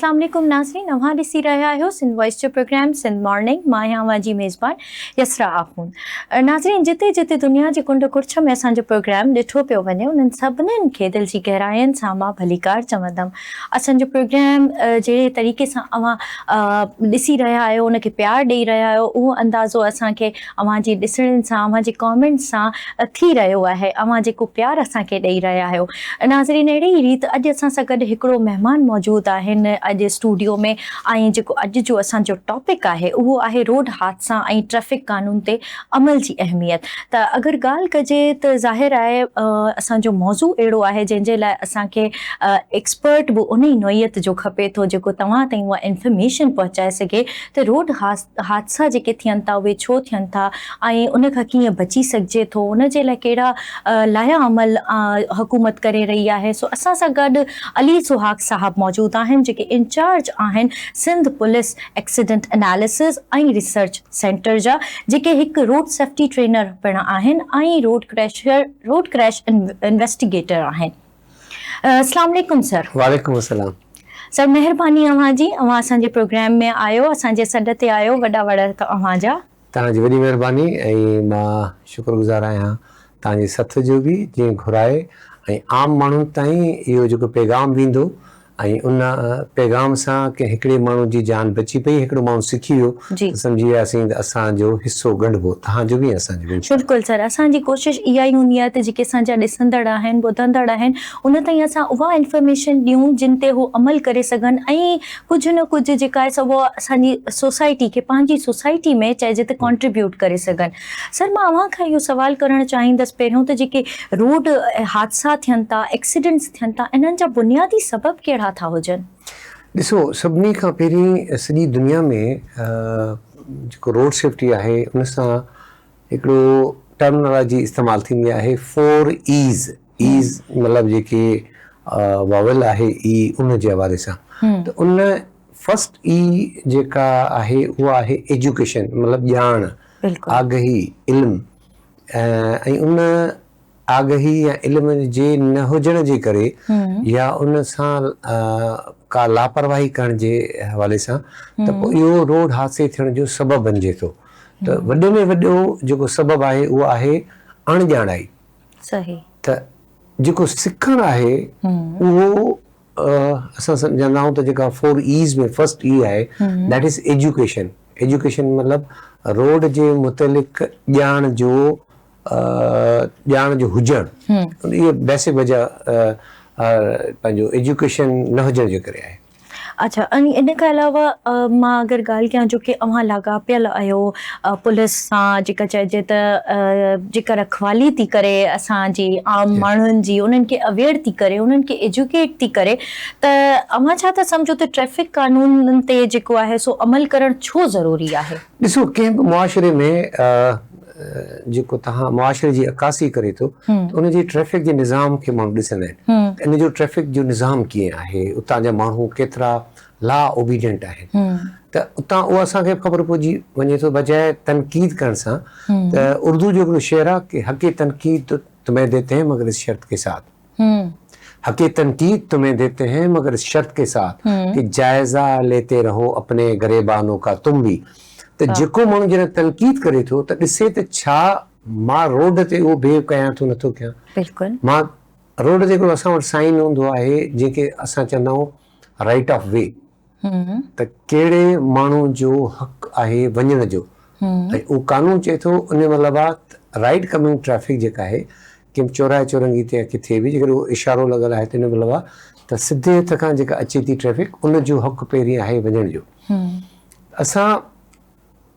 अस्सलाम वालेकुम नाज़रीन, अव्हां ॾिसी रहिया आहियो सिंध वॉइस जो प्रोग्राम सिंध मॉर्निंग। मां आहियां अव्हां जी मेज़बान यसरा आख़ून। नाज़रीन, जिते जिते दुनिया जे कुंड कुर्छ में असांजो प्रोग्राम ॾिठो पियो वञे, उन्हनि सभिनीनि खे दिलि जी गहराइयुनि सां मां भलीकार चवंदमि। असांजो प्रोग्राम जहिड़े तरीक़े सां अव्हां ॾिसी रहिया आहियो, उनखे प्यारु ॾेई रहिया आहियो, उहो अंदाज़ो असांखे अव्हां जी ॾिसणनि सां, अव्हां जे कॉमेंट्स सां थी रहियो आहे। अव्हां जेको प्यारु असांखे ॾेई रहिया आहियो। नाज़रीन, अहिड़ी ई रीति अॼु असां सां गॾु हिकिड़ो महिमान मौजूदु आहिनि अॼु स्टूडियो में। ऐं जेको अॼु जो असांजो टॉपिक आहे उहो आहे रोड हादसा ऐं ट्रैफिक कानून ते अमल जी अहमियत। त अगरि ॻाल्हि कजे त ज़ाहिर आहे असांजो मौज़ू अहिड़ो आहे जंहिंजे लाइ असांखे एक्सपर्ट बि उन ई नोयत जो खपे थो जेको तव्हां ताईं उहा इंफॉर्मेशन पहुचाए सघे त रोड हादसा जेके थियनि था उहे छो थियनि था ऐं उन खां कीअं बची सघिजे थो, उन जे लाइ कहिड़ा लाया अमल हुकूमत करे रही आहे। सो असां सां गॾु अली सुहाग साहब मौजूदु आहिनि जेके इंचार्ज आहिनि सिंध पुलिस एक्सीडेंट एनालिसिस ऐं रिसर्च सेंटर जा, जेके हिकु रोड सेफ्टी ट्रेनर पिण आहिनि ऐं रोड क्रैश इन्वेस्टिगेटर आहिनि। अस्सलाम वालेकुम सर। वालेकुम अस्सलाम। सर, महिरबानी अव्हां जी, अव्हां असांजे प्रोग्राम में आयो, असांजे सॾ ते आयो, वॾा वॾा अव्हां जा। तव्हांजी वॾी महिरबानी ऐं मां शुक्रगुज़ार आहियां तव्हांजे सथ जो बि, जीअं घुराए ऐं आम माण्हुनि ताईं इहो जेको पैगाम वेंदो ऐं उन पैगाम सां कंहिं हिकिड़े माण्हू जी जान बची पई, हिकिड़ो माण्हू सिखी वियो त सम्झी वियासीं त असांजो हिसो ॻंढिबो, तव्हांजो बि असांजो बि। बिल्कुलु सर, असांजी कोशिशि इहा ई हूंदी आहे त जेके असांजा ॾिसंदड़ आहिनि, ॿुधंदड़ आहिनि, उन ताईं असां उहा इंफॉर्मेशन ॾियूं जिन ते उहो अमल करे सघनि ऐं कुझु न कुझु जेका आहे सो उहा असांजी सोसाइटी खे, पंहिंजी सोसाइटी में चइजे त कॉन्ट्रीब्यूट करे सघनि। सर, मां अव्हां खां इहो सवाल करणु चाहींदसि पहिरियों त जेके रोड हादसा थियनि था, एक्सीडेंट्स थियनि था, इन्हनि जा बुनियादी सबब कहिड़ा था हुजनि? ॾिसो, सभिनी खां पहिरीं सॼी दुनिया में जेको रोड सेफ्टी आहे उन सां हिकिड़ो टर्मिनोलॉजी इस्तेमालु थींदी आहे 4 ईज़। ईज़ मतिलबु जेके वावल आहे ई उन जे हवाले सां। त उन फर्स्ट ई जेका आहे उहा आहे एजुकेशन, मतिलबु ॼाण, आगही, इल्मु। ऐं उन आगही या इल्म जे न हुजण जे करे या उन सां का लापरवाही करण जे हवाले सां त पोइ इहो रोड हादसे थियण जो सबबु बणिजे थो। त वॾे में वॾो जेको सबबु आहे उहो आहे अणॼाणाई। सही। त जेको सिखणु आहे उहो असां सम्झंदा आहियूं त जेका 4 ईज़ में फर्स्ट ई आहे दैट इज़ एजुकेशन। एजुकेशन मतिलबु रोड जे मुतलिक़ ॼाण जो हुजणु, इहो बेसिक वजह पंहिंजो एजुकेशन न हुजण जे करे आहे। अच्छा, ऐं इन खां अलावा मां अगरि ॻाल्हि कयां जो कि अव्हां लाॻापियल आहियो पुलिस सां, जेका चइजे त जेका रखवाली थी करे असांजी आम माण्हुनि जी, उन्हनि खे अवेयर थी करे, उन्हनि खे एजुकेट थी करे, त अव्हां छा था सम्झो त ट्रैफिक कानूननि ते जेको आहे सो अमल करणु छो ज़रूरी आहे? ॾिसो, कंहिं बि मुआशिरे में जेको तव्हां मुआशिरे जी अकासी करे थो त उनजी ट्रैफिक जे निज़ाम खे माण्हू ॾिसंदा आहिनि। इन जो ट्रैफिक जो निज़ाम कीअं आहे, उतां जा माण्हू केतिरा ला ओबीडियंट आहिनि। त उतां उहो असांखे ख़बर पइजी वञे थो बजाए तनक़ीद करण सां। त उर्दू जो हिकिड़ो शेर आहे कि हक़े तनक़ीद तुम्हें देते हैं मगर इस शर्त के साथ। हक़े तनक़ीद तुम्हें देते हैं मगर इस शर्त के साथ कि जायज़ा लेते रहो अपने गरेबानों का तुम भी। त जेको माण्हू जॾहिं तनक़ीद करे थो त ॾिसे त छा मां रोड ते उहो बिहेव कयां थो नथो कयां। बिल्कुलु। मां रोड ते हिकिड़ो असां वटि साइन हूंदो आहे जंहिंखे असां चवंदा आहियूं राइट ऑफ वे, त कहिड़े माण्हू जो हक़ आहे वञण जो। ऐं उहो कानून चए थो उन मतिलबु आहे राइट कमिंग ट्रैफिक जेका आहे कि चौराहे चौरंगी ते किथे बि जेकर उहो इशारो लॻल आहे त इन मतिलबु आहे त सिधे हथ खां जेका अचे थी ट्रैफिक उन जो हक़ पहिरीं आहे वञण जो। असां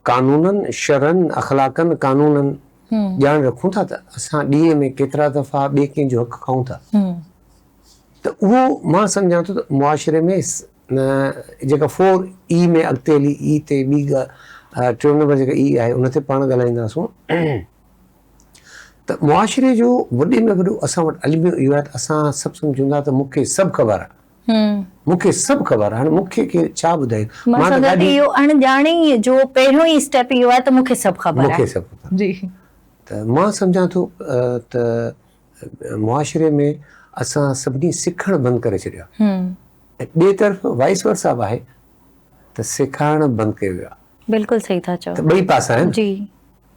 कानूननि, शरनि, अख़लाक़नि, कानूननि ॼाण रखूं था त असां ॾींहं में केतिरा दफ़ा ॿिए कंहिंजो हक़ खाऊं था। त उहो मां सम्झां थो त मुआशिरे में जेका 4 ई में अॻिते हली ई ते ॿी 3 नंबर जेका ई आहे उन ते पाण ॻाल्हाईंदासूं। त मुआशिरे जो वॾे में वॾो असां वटि अलमियो इहो आहे त असां सभु सम्झूं था त मूंखे सभु ख़बर आहे, मूंखे सभु ख़बर आहे। हाणे मूंखे केरु छा ॿुधाए, इहो अणॼाणे जो पहिरियों ई स्टेप इहो आहे त मूंखे सभु ख़बर आहे। मूंखे सभु ख़बर जी। त मां सम्झां थो त मुआशिरे में असां सभिनी सिखणु बंदि करे छॾियो। ॿिए तरफ़ वाइस वर्सा बि आहे त सेखारणु बंदि कयो वियो आहे। बिल्कुलु सही था चओ। त ॿई पासा आहिनि जी।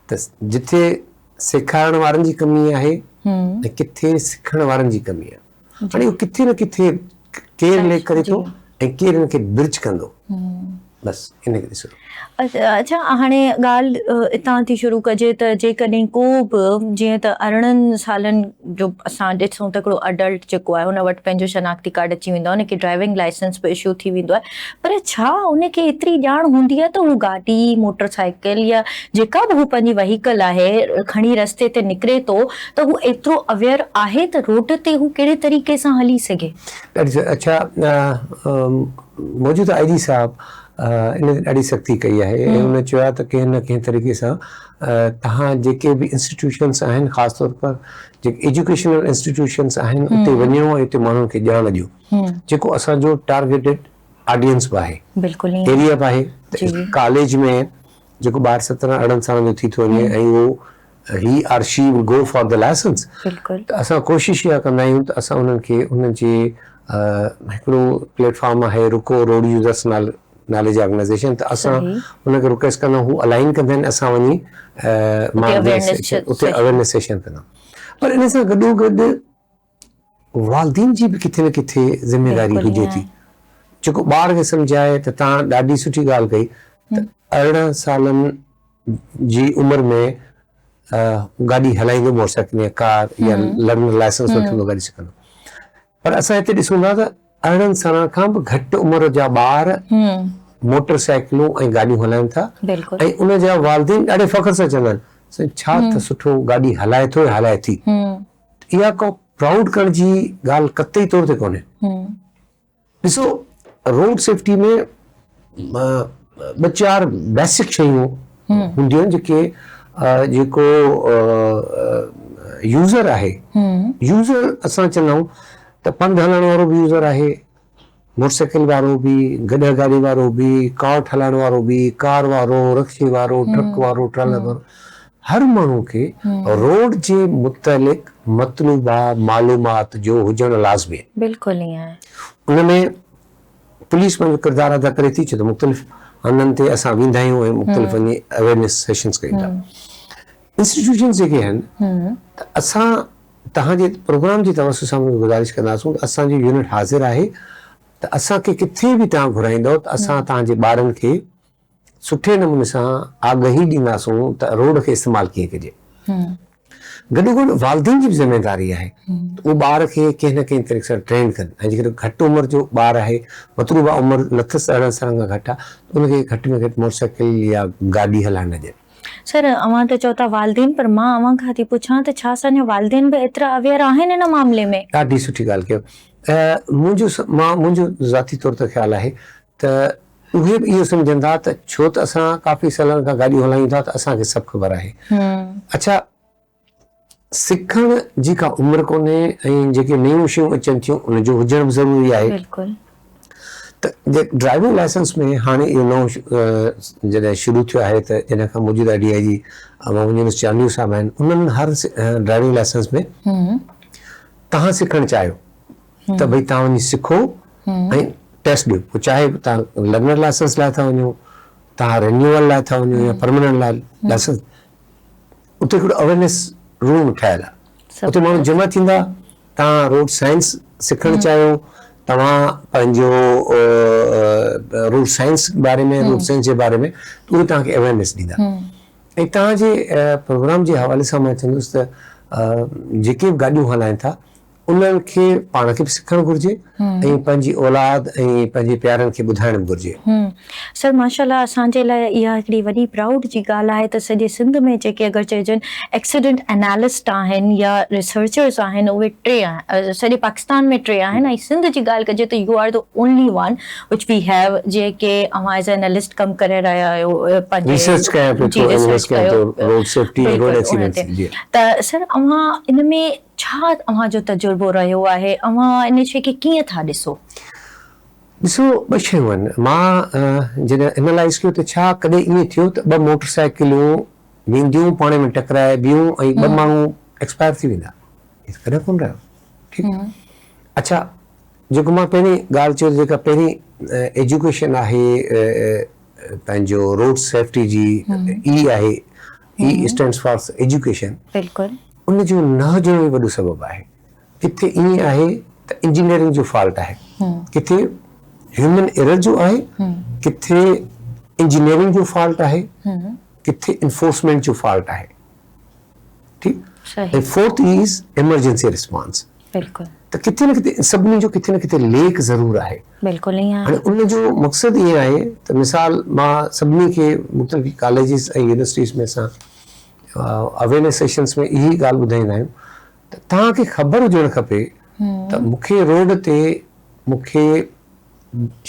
त जिथे सेखारण वारनि जी कमी आहे ऐं किथे सिखण वारनि जी कमी आहे। हाणे किथे न किथे केरु लेक करे थो ऐं केरु हिन खे ब्रिज कंदो, बसि इन खे ॾिसो। अच्छा हाणे ॻाल्हि हितां थी शुरू कजे त जेकॾहिं को बि जीअं त 18 सालनि जो असां ॾिसूं त हिकिड़ो अडल्ट जेको आहे हुन वटि पंहिंजो शनाख्ती कार्ड अची वेंदो आहे, हुनखे ड्राइविंग लाइसेंस बि इशू थी वेंदो आहे, पर छा हुनखे एतिरी ॼाण हूंदी आहे त हू गाॾी मोटर साइकिल या जेका बि हू पंहिंजी वहीकल आहे खणी रस्ते ते निकिरे थो त हू एतिरो अवेयर आहे त रोड ते हू कहिड़े तरीक़े सां हली सघे? अच्छा, मौजूदा आई जी साहब इन ॾाढी सख़्ती कई आहे ऐं हुन चयो आहे त कंहिं न कंहिं तरीक़े सां तव्हां जेके बि इंस्टीट्यूशन्स आहिनि, ख़ासि तौर पर जेके एजुकेशनल इंस्टीट्यूशन्स आहिनि उते वञिणो ऐं हिते माण्हुनि खे ॼाण ॾियो, जेको असांजो टारगेटेड ऑडियंस बि आहे, एरिया बि आहे। कॉलेज में जेको ॿार 17-18 सालनि जो थी थो वञे ऐं उहो he or she will go for the licence, त असां कोशिश इहा कंदा आहियूं त असां उन्हनि खे उन्हनि जे हिकिड़ो प्लेटफॉर्म आहे रुको रोड यूज़र्स नाले जी ऑर्गेनाइज़ेशन, त असां हुनखे रिक्वेस्ट कंदा आहियूं, हू अलाइन कंदा आहिनि, असां वञी उते अवेयरनेस सेशन कंदा। पर इन सां गॾोगॾु वालिदीन जी बि किथे न किथे ज़िमेदारी हुजे थी, जेको ॿार खे सम्झाए त तव्हां ॾाढी सुठी ॻाल्हि कई त 18 सालनि जी उमिरि में गाॾी हलाईंदो मोटरसाइकिल या कार या लर्नर लाइसेंस वठंदो गाॾी सिखंदो, पर असां हिते ॾिसूं था त 18 सालनि खां बि घटि उमिरि जा ॿार मोटर साइकिलूं ऐं गाॾियूं हलाइनि था ऐं उन जा वालिदीन ॾाढे फ़ख्र सां चवंदा आहिनि छा त सुठो गाॾी हलाए थो या हलाए थी। इहा को प्राउड करण जी ॻाल्हि कतई तौर ते कोन्हे। ॾिसो, रोड सेफ्टी में 2-4 बेसिक शयूं हूंदियूं आहिनि जेको यूज़र आहे, यूज़र असां चवंदा आहियूं त पंधु हलण वारो बि यूज़र आहे, मोटरसाइकिल वारो बि, गॾ गाॾी वारो बि, कार्ट हलाइण वारो बि, कार वारो, रिक्शे वारो, ट्रक वारो, ट्राला वारो, हर माण्हू खे रोड जे मुतलिक़ मतलूबा मालूमात जो हुजणु लाज़मी आहे। बिल्कुलु ईअं आहे। उनमें पुलिस पंहिंजो किरदारु अदा करे थी, छो त मुख़्तलिफ़ हंधनि ते असां वेंदा आहियूं ऐं मुख़्तलिफ़ वञी अवेयरनेस सेशन्स कयूं था। इंस्टीट्यूशन्स जेके आहिनि त असां तव्हांजे प्रोग्राम जी तवसु सां गुज़ारिश कंदासूं त असांजो यूनिट हाज़िर आहे त असांखे किथे बि तव्हां घुराईंदव त असां तव्हांजे ॿारनि खे सुठे नमूने सां आगाही ॾींदासूं त रोड खे इस्तेमालु कीअं कजे। गॾोगॾु वालिदीन जी बि ज़िमेदारी आहे त उहो ॿार खे कंहिं न कंहिं तरीक़े सां ट्रेन कनि, ऐं जेकॾहिं घटि उमिरि जो ॿारु आहे, मतलबु उमिरि नथसि 18 सालनि खां घटि आहे, त उनखे घटि में घटि मोटरसाइकिल या गाॾी हलाइण न ॾियनि। सर अवां त चओ था वालिदीन, पर मां अवां खां थी पुछां त छा असांजा वालिदीन बि एतिरा अवेयर आहिनि हिन मामले में? ॾाढी सुठी ॻाल्हि कयो। मुंहिंजो ज़ाती तौर ते ख़्यालु आहे त उहे बि इहो सम्झनि था त छो त असां काफ़ी सालनि खां गाॾियूं हलायूं था त असांखे सभु ख़बर आहे। अच्छा, सिखण जी का उमिरि कोन्हे ऐं जेके नयूं शयूं अचनि थियूं उनजो हुजण बि ज़रूरी आहे। त ड्राइविंग लाइसेंस में हाणे इहो नओं जॾहिं शुरू थियो आहे त जॾहिं खां मौजूदा DIG मोहम्मद चांदनी साहब आहिनि, उन्हनि हर ड्राइविंग लाइसेंस में तव्हां सिखणु चाहियो त भई तव्हां वञी सिखो ऐं टेस्ट ॾियो, पोइ चाहे तव्हां लर्नर लाइसेंस लाइ था वञो, तव्हां रिन्यूअल लाइ था वञो या परमानेंट लाइसेंस, उते हिकिड़ो अवेयरनेस रूम ठहियलु आहे, उते माण्हू जमा थींदा। तव्हां रोड साइंस सिखणु चाहियो, तव्हां पंहिंजो रोड साइंस बारे में, रोड साइंस जे बारे में, उहे तव्हांखे अवेयरनेस ॾींदा। ऐं तव्हांजे प्रोग्राम जे हवाले सां मां चवंदुसि त जेके बि गाॾियूं हलाइनि था उन्हनि खे पाण खे बि सिखणु घुरिजे ऐं पंहिंजी औलाद ऐं पंहिंजे प्यारनि खे ॿुधाइणु बि घुरिजे। सर माशाल्लाह, असांजे लाइ इहा हिकिड़ी वॾी प्राउड जी ॻाल्हि आहे त सॼे सिंध में जेके अगरि चइजनि एक्सीडेंट एनालिस्ट आहिनि या रिसर्चर्स आहिनि, उहे 3 आहिनि, सॼे पाकिस्तान में 3 आहिनि, ऐं सिंध जी ॻाल्हि कजे त you are the only one which we have, जेके अवां एज़ एनालिस्ट कमु करे रहिया आहियो त सर अवां इन में छा अवांजो तजुर्बो रहियो आहे, अवां इन शइ खे कीअं था ॾिसो? ॾिसो, 2 शयूं आहिनि। मां जॾहिं एनालाइज़ कयो त छा कॾहिं ईअं थियो त 2 मोटरसाइकिलूं वेंदियूं पाण में टकराए ॿियूं ऐं 2 माण्हू एक्सपायर थी वेंदा, कॾहिं कोन रहियो। ठीकु। अच्छा, जेको मां पहिरीं ॻाल्हि चयो जेका पहिरीं एजुकेशन आहे पंहिंजो रोड सेफ्टी जी ई आहे ई स्टैंड्स फॉर एजुकेशन बिल्कुलु उन जो न हुजण जो वॾो सबबु आहे किथे ईअं आहे त इंजीनियरिंग जो फॉल्ट आहे किथे ह्यूमन एरर जो आहे किथे इंजीनियरिंग जो फॉल्ट आहे किथे इन्फोर्समेंट जो फॉल्ट आहे ठीक सही ऐं फोर्थ इज़ इमरजेंसी रिस्पॉन्स बिल्कुलु त किथे न किथे सभिनी जो किथे न किथे लेक ज़रूरु आहे बिल्कुलु ईअं आहे हाणे उन जो मक़सदु ईअं आहे त मिसाल मां सभिनी खे मुख़्तलिफ़ कॉलेजिस ऐं यूनिवर्सिटीज़ में असां अवेयरनेस सेशन्स में इहा ॻाल्हि ॿुधाईंदा आहियूं त तव्हांखे ख़बर हुजणु खपे त मूंखे रोड ते मूंखे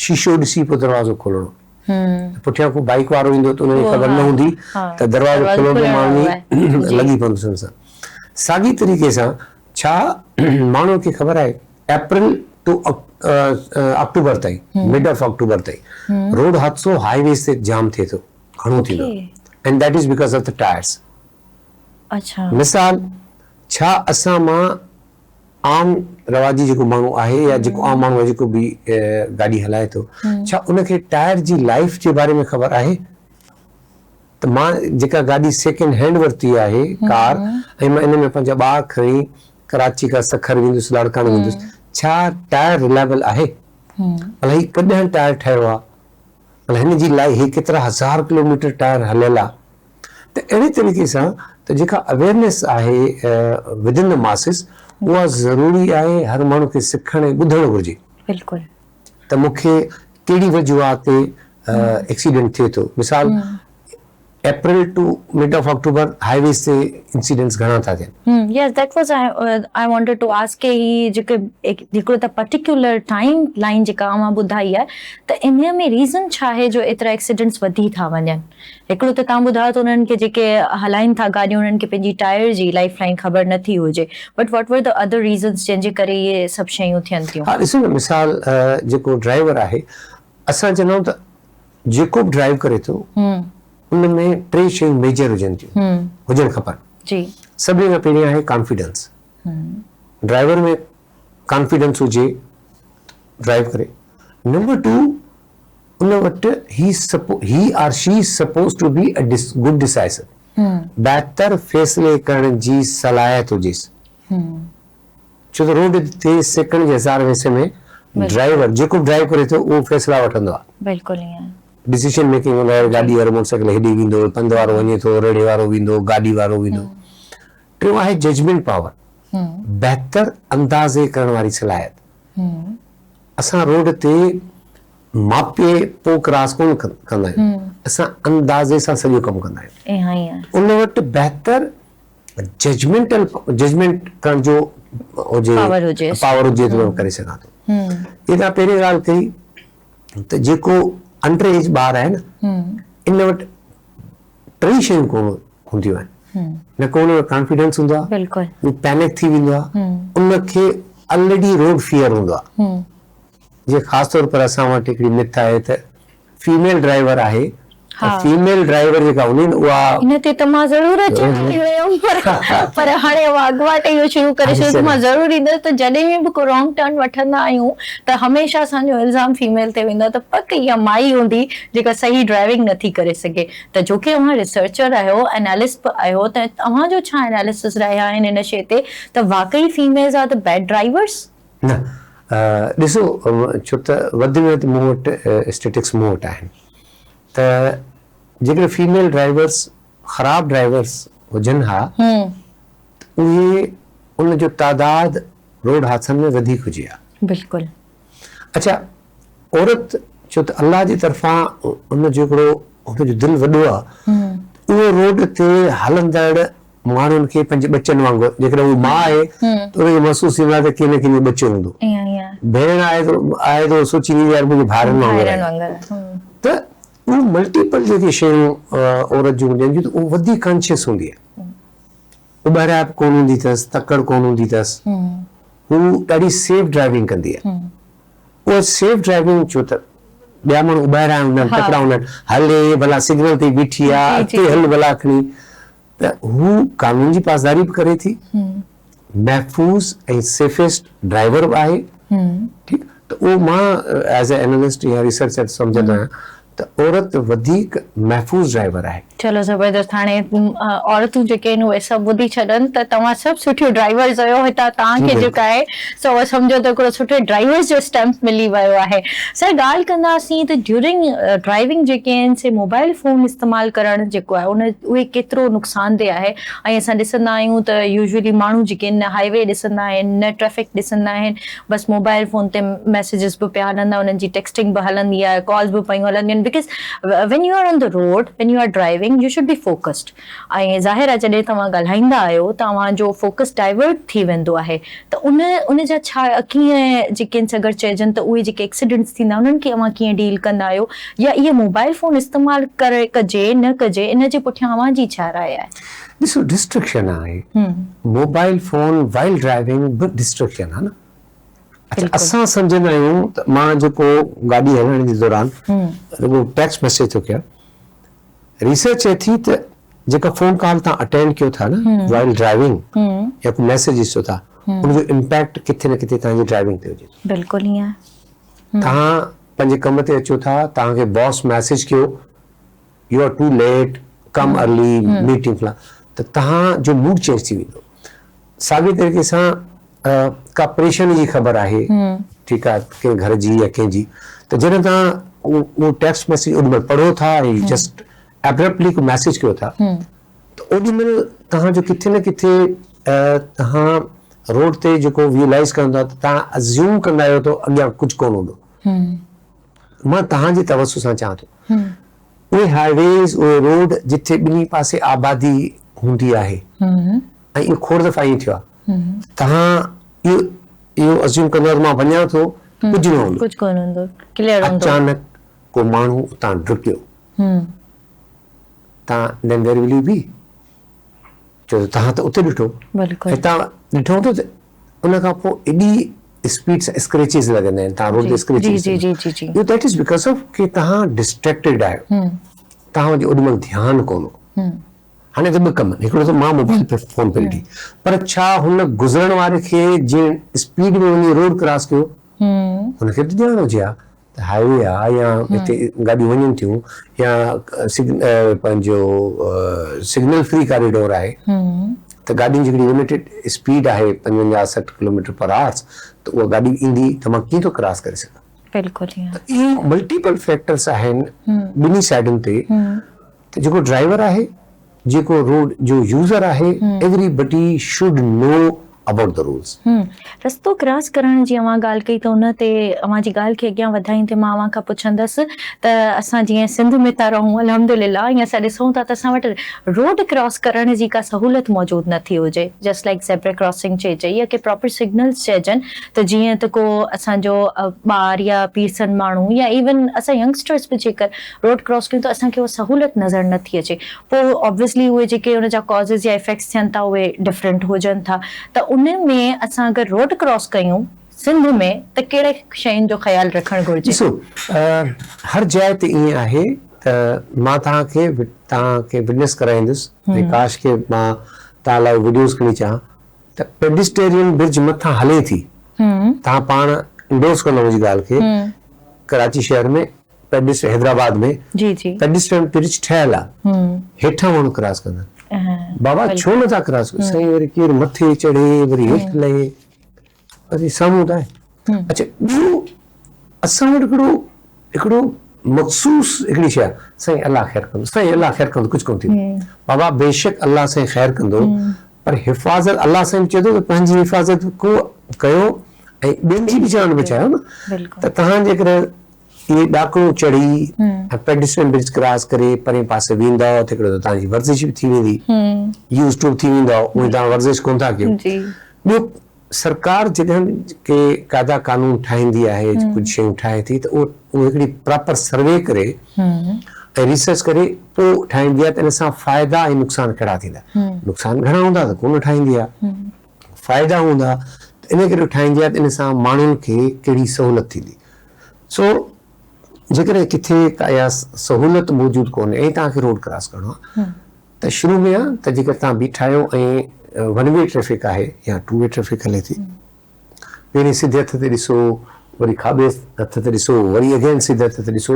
शीशो ॾिसी पोइ दरवाज़ो खोलणो पुठियां को बाइक वारो ईंदो त उनखे ख़बर न हूंदी त दरवाज़ो खोलणो त माण्हू लॻी पवंदो हुन सां साॻी तरीक़े सां छा माण्हू खे ख़बर आहे अप्रैल टू अक्टूबर ताईं मिड ऑफ अक्टूबर ताईं रोड हादसो हाईवेज़ ते जाम थिए थो घणो थींदो and that is because of the tyres अच्छा मिसाल छा असां मां आम रवाजी जेको माण्हू आहे या जेको आम माण्हू आहे जेको बि गाॾी हलाए थो छा उनखे टायर जी लाइफ जे बारे में ख़बर आहे त मां जेका गाॾी सेकेंड हैंड वरिती आहे कार ऐं मां इन में पंहिंजा ॿार खणी कराची खां सखर वेंदुसि लाड़काणे वेंदुसि छा टायर रिलायबल आहे भला ही कॾहिं टायर ठहियो आहे भला हिन जी लाइ ही केतिरा हज़ार किलोमीटर टायर हलियल आहे त अहिड़े तरीक़े सां त जेका अवेयरनेस आहे विदिन द मासिस उहा ज़रूरी आहे हर माण्हू खे सिखणु ऐं ॿुधणु घुरिजे बिल्कुलु त मूंखे कहिड़ी वजूहात ते एक्सीडेंट थिए थो मिसाल April to mid of October highways ते इंसिडेंट्स घणा था थियनि yes that was I wanted to ask के ही जेके हिकिड़ो त पर्टिकुलर टाइम लाइन जेका मां ॿुधाई आहे त इन में रीज़न छा आहे जो एतिरा एक्सीडेंट्स वधी था वञनि हिकिड़ो त तव्हां ॿुधायो त उन्हनि खे जेके हलाइनि था गाॾियूं उन्हनि खे पंहिंजी टायर जी लाइफ लाइन ख़बर नथी हुजे but what were the other reasons जंहिंजे करे इहे सभु शयूं थियनि थियूं हा ॾिसो न मिसाल जेको ड्राइवर आहे असां चवंदा आहियूं त जेको बि ड्राइव करे थो उन में टे शयूं मेजर हुजनि थियूं हुजणु खपनि जी सभिनी खां पहिरीं आहे कॉन्फिडेंस ड्राइवर में कॉन्फिडेंस हुजे ड्राइव करे नंबर टू उन वटि he or she suppose to be a good decisive बहितर फ़ैसिले करण जी सलाहियत हुजेसि छो त रोड ते सेकंड जे हज़ार वैसे में ड्राइवर जेको ड्राइव करे थो उहो फ़ैसिला वठंदो आहे बिल्कुलु ईअं डिसीजन मेकिंग हूंदो आहे गाॾी वारो मोटरसाइकिल हेॾे वेंदो पंधु वारो वञे थो रेड़े वारो वेंदो गाॾी वारो वेंदो टियों आहे जजमेंट पावर बहितर अंदाज़े करण वारी सलाहियत असां रोड ते मापे पोइ क्रॉस कोन कंदा आहियूं असां अंदाज़े सां सॼो कमु कंदा आहियूं उन वटि बहितर जजमेंट करण जो पावर हुजे त करे सघां थो इहा तव्हां पहिरीं ॻाल्हि कई त जेको अंडर एज ॿार आहे न इन वटि टे शयूं कोन हूंदियूं आहिनि न को उन वटि कॉन्फिडेंस हूंदो आहे उहो पैनिक थी वेंदो आहे उनखे ऑलरेडी रोड फियर हूंदो आहे जीअं ख़ासि तौर पर असां वटि हिकिड़ी मिथ आहे त फीमेल ड्राइवर आहे फीमेल ड्राइवर जेका हूंदी न उहा इन ते त मां ज़रूरु अची वियमि पर हाणे अॻुवाट इहो शुरू करे छॾियो त मां ज़रूरु ईंदसि त जॾहिं बि को रॉन्ग टर्न वठंदा आहियूं त हमेशह असांजो इल्ज़ाम फीमेल ते वेंदो आहे त पक इहा माई हूंदी जेका सही ड्राइविंग नथी करे सघे त जोकी तव्हां रिसर्चर आहियो एनालिस्ट आहियो त तव्हांजो छा एनालिसिस रहिया आहिनि हिन शइ ते त वाकई females are the bad drivers न ॾिसो छो त वधि में वधि मूं वटि स्टेटिक्स मूं वटि आहिनि त जेकॾहिं फीमेल ड्राइवर्स ख़राब ड्राइवर्स हुजनि हा उहे उन जो तादाद रोड हादसनि में वधीक हुजे हा बिल्कुलु अच्छा औरत छो त अल्लाह जी तरफ़ां उन जो हिकिड़ो हुनजो दिलि वॾो आहे उहो रोड ते हलंदड़ माण्हुनि खे पंहिंजे बचनि वांगुरु जेकॾहिं उहा माउ आहे त उनखे महसूसु थींदो आहे त कंहिं न कंहिंजो बचो हूंदो भेण आहे त सोचींदी यार मुंहिंजे भाइरनि वांगुरु त उहो मल्टीपल जेके शयूं औरत जूं हूंदियूं आहिनि त उहो वधीक कॉन्शियस हूंदी आहे उॿारियाप कोन हूंदी अथसि तकड़ कोन हूंदी अथसि हू ॾाढी सेफ ड्राइविंग कंदी आहे उहा सेफ ड्राइविंग छो त ॿिया माण्हू उॿारिया हूंदा आहिनि तकड़ा हूंदा आहिनि हले भला सिग्नल ते बीठी आहे अॻिते हल भला खणी त हू कानून जी पासदारी बि करे थी महफ़ूज़ ऐं सेफेस्ट ड्राइवर बि आहे ठीकु त उहो मां एज़ ए एनालिस्ट या रिसर्चर सम्झंदो आहियां त औरत वधीक महफ़ूज़ ड्राइवर आहे। चलो ज़बरदस्त। हाणे औरतूं जेके आहिनि उहे सभु ॿुधी छॾनि त तव्हां सभु सुठियूं ड्राइवर्स आहियो, हितां तव्हांखे जेका आहे सो सम्झो त हिकिड़ो सुठे ड्राइवर्स जो स्टैम्प मिली वियो आहे। सर ॻाल्हि कंदासीं त ड्यूरिंग ड्राइविंग जेके आहिनि से मोबाइल फ़ोन इस्तेमालु करणु जेको आहे उहे केतिरो नुक़सानदेह आहे। ऐं असां ॾिसंदा आहियूं त यूजुअली माण्हू जेके आहिनि न हाईवे ॾिसंदा आहिनि, न ट्रैफिक ॾिसंदा आहिनि, बसि मोबाइल फ़ोन ते मैसेजिस बि पिया हलंदा, उन्हनि जी टेक्सटिंग बि हलंदी आहे, कॉल्स बि पियूं हलंदियूं आहिनि। Because when you are on the road, when you are driving, you should be focused. ऐं ज़ाहिर आहे जॾहिं तव्हां ॻाल्हाईंदा आहियो तव्हांजो फोकस डाइवर्ट थी वेंदो आहे त उन जा छा कीअं जेके अगरि चइजनि त उहे जेके एक्सीडेंट्स थींदा उन्हनि खे तव्हां कीअं डील कंदा आहियो, या इहे मोबाइल फ़ोन इस्तेमालु करे कजे न कजे इन जे पुठियां तव्हांजी छा राय आहे? ॾिसो डिस्ट्रैक्शन आहे, मोबाइल फ़ोन वाइल ड्राइविंग बि डिस्ट्रैक्शन आहे न। अच्छा, असां सम्झंदा आहियूं त मां जेको गाॾी हलाइण जे दौरान रुॻो टेक्स्ट मैसेज थो कयां, रिसर्च चए थी त जेका फ़ोन कॉल तव्हां अटेंड कयो था न वाइल ड्राइविंग या को मैसेज ॾिसो था, उनजो इम्पैक्ट किथे न किथे तव्हांजी ड्राइविंग ते हुजे। बिल्कुलु ईअं। तव्हां पंहिंजे कम ते अचो था, तव्हांखे बॉस मैसेज कयो you are too late, come early, meeting फला, त तव्हांजो मूड चेंज थी वेंदो। साॻे तरीक़े सां का परेशानी जी ख़बर आहे, ठीकु आहे, कंहिं घर जी या कंहिंजी, त जॾहिं तव्हां उहो टेक्स्ट मैसेज ओॾीमहिल पढ़ो था ऐं जस्ट एब्रप्टली को मैसेज कयो था, त ओॾीमहिल तव्हांजो किथे न किथे तव्हां रोड ते जेको विजुअलाइज़ कंदा त तव्हां अज़्यूम कंदा आहियो त अॻियां कुझु कोन हूंदो। मां तव्हांजे तवसु सां चवां थो, उहे हाईवेज़, उहे रोड जिथे ॿिन्ही पासे आबादी हूंदी आहे ऐं इहो खोड़ दफ़ा ईअं थियो आहे, तव्हां इहो अज़्यूम कंदो त मां वञा थो, कुझु न हूंदो, कुझु कोन हूंदो, क्लियर हूंदो। अचानक को माण्हू उतां डुकियो, तव्हां देन वेयर विल यू बी, छो तव्हां त उते ॾिठो, ऐं तव्हां ॾिठो त उन खां पोइ एॾी स्पीड सां स्क्रैचेस लॻंदा आहिनि, तव्हां रोड ते scratches, that is because of कि तव्हां डिस्ट्रैक्टेड आहियो, तव्हां जो ओॾीमहिल ध्यानु कोन हो। हाणे त ॿ कम, हिकिड़ो त मां मोबाइल पे फ़ोन पे ॾिठी, पर छा हुन गुज़रण वारे खे जीअं स्पीड में वञी रोड क्रॉस कयो, हुनखे त ध्यानु हुजे हा त हाईवे आहे या हिते गाॾियूं वञनि थियूं या पंहिंजो सिग्नल फ्री कॉरिडोर आहे, त गाॾियुनि जी हिकिड़ी लिमिटेड स्पीड आहे 55-60 किलोमीटर पर आवर्स, त उहा गाॾी ईंदी त मां कीअं थो क्रॉस करे सघां। बिल्कुलु त इहे मल्टीपल फैक्टर्स आहिनि ॿिन्ही साइडुनि ते, त जेको ड्राइवर आहे, जेको रोड जो यूज़र आहे, everybody should know about the rules. रस्तो क्रॉस करण जी अवां ॻाल्हि कई त उन ते अवां जी ॻाल्हि खे अॻियां वधाईंदे मां अवां खां पुछंदसि त असां जीअं सिंध में था रहूं, अल्हम्दुलिल्लाह, ईअं असां ॾिसूं था त असां वटि रोड क्रॉस करण जी का सहूलियत मौजूदु नथी हुजे, जस्ट लाइक ज़ेब्रा क्रॉसिंग चइजे या के प्रॉपर सिग्नल्स चइजनि, त जीअं त को असांजो ॿार या पीरसन माण्हू या इवन असां यंगस्टर्स बि जेकर रोड क्रॉस कयूं त असांखे उहा सहूलियत नज़र नथी अचे। पोइ ऑब्वियसली उहे जेके उन जा कॉज़िस या इफेक्ट्स थियनि था उहे डिफरेंट हुजनि था, त उन में असां अगरि रोड क्रॉस कयूं सिंध में त कहिड़े शयुनि जो ख़्यालु रखणु घुरिजे? ॾिसो, हर जाइ ते ईअं आहे त मां तव्हांखे विटनेस कराईंदुसि ऐं काश के मां तव्हां लाइ वीडियोस खणी अचां त पेडिस्टेरियन ब्रिज मथां हले थी, तव्हां पाण इंडोर्स कंदो मुंहिंजी ॻाल्हि खे, कराची शहर में हैदराबाद में पेडिस्टेरियन ब्रिज ठहियल आहे, हेठां माण्हू क्रॉस कंदा, बाबा छो नथा क्रॉस कयो? साईं वरी केरु मथे चढ़े, वरी हेठि लहे, वरी साम्हूं त आहे। अच्छा, ॿियो असां वटि हिकिड़ो मखसूस हिकिड़ी शइ आहे, साईं अलाह ख़ैर कंदो, साईं अलाह ख़ैर कंदो, कुझु कोन थींदो। बाबा बेशक अलाह साईं ख़ैर कंदो, पर हिफ़ाज़त अलाह साईं चए थो त पंहिंजी हिफ़ाज़त को कयो ऐं ॿियनि जी बि जान बचायो न। त तव्हां जेकर इहे ॾाकणूं चढ़ी ऐं पेडिस्ट्रियन ब्रिज क्रॉस करे परे पासे वेंदव त हिकिड़ो त तव्हांजी वर्ज़िश बि थी वेंदी, यूज़ टू थी वेंदव, उहे तव्हां वर्ज़िश कोन था कयो। ॿियो सरकार जॾहिं के क़ाइदा कानून ठाहींदी आहे, कुझु शयूं ठाहे थी, त उहो हिकिड़ी प्रॉपर सर्वे करे ऐं रिसर्च करे पोइ ठाहींदी आहे त इन सां फ़ाइदा ऐं नुक़सान कहिड़ा थींदा। नुक़सान घणा हूंदा त कोन ठाहींदी आहे, फ़ाइदा हूंदा त इन करे ठाहींदी आहे त इन सां माण्हुनि खे कहिड़ी सहूलियत थींदी। सो जेकर किथे का सहूलियत मौजूदु कोन्हे ऐं तव्हांखे रोड क्रॉस करिणो आहे त शुरू में आहे त जेकर तव्हां बीठा आहियो ऐं वन वे ट्रैफिक आहे या टू वे ट्रैफिक हले थी, पहिरीं सिधे हथ ते ॾिसो, वरी खाॿे हथ ते ॾिसो, वरी अगेन सिधे हथ ते ॾिसो।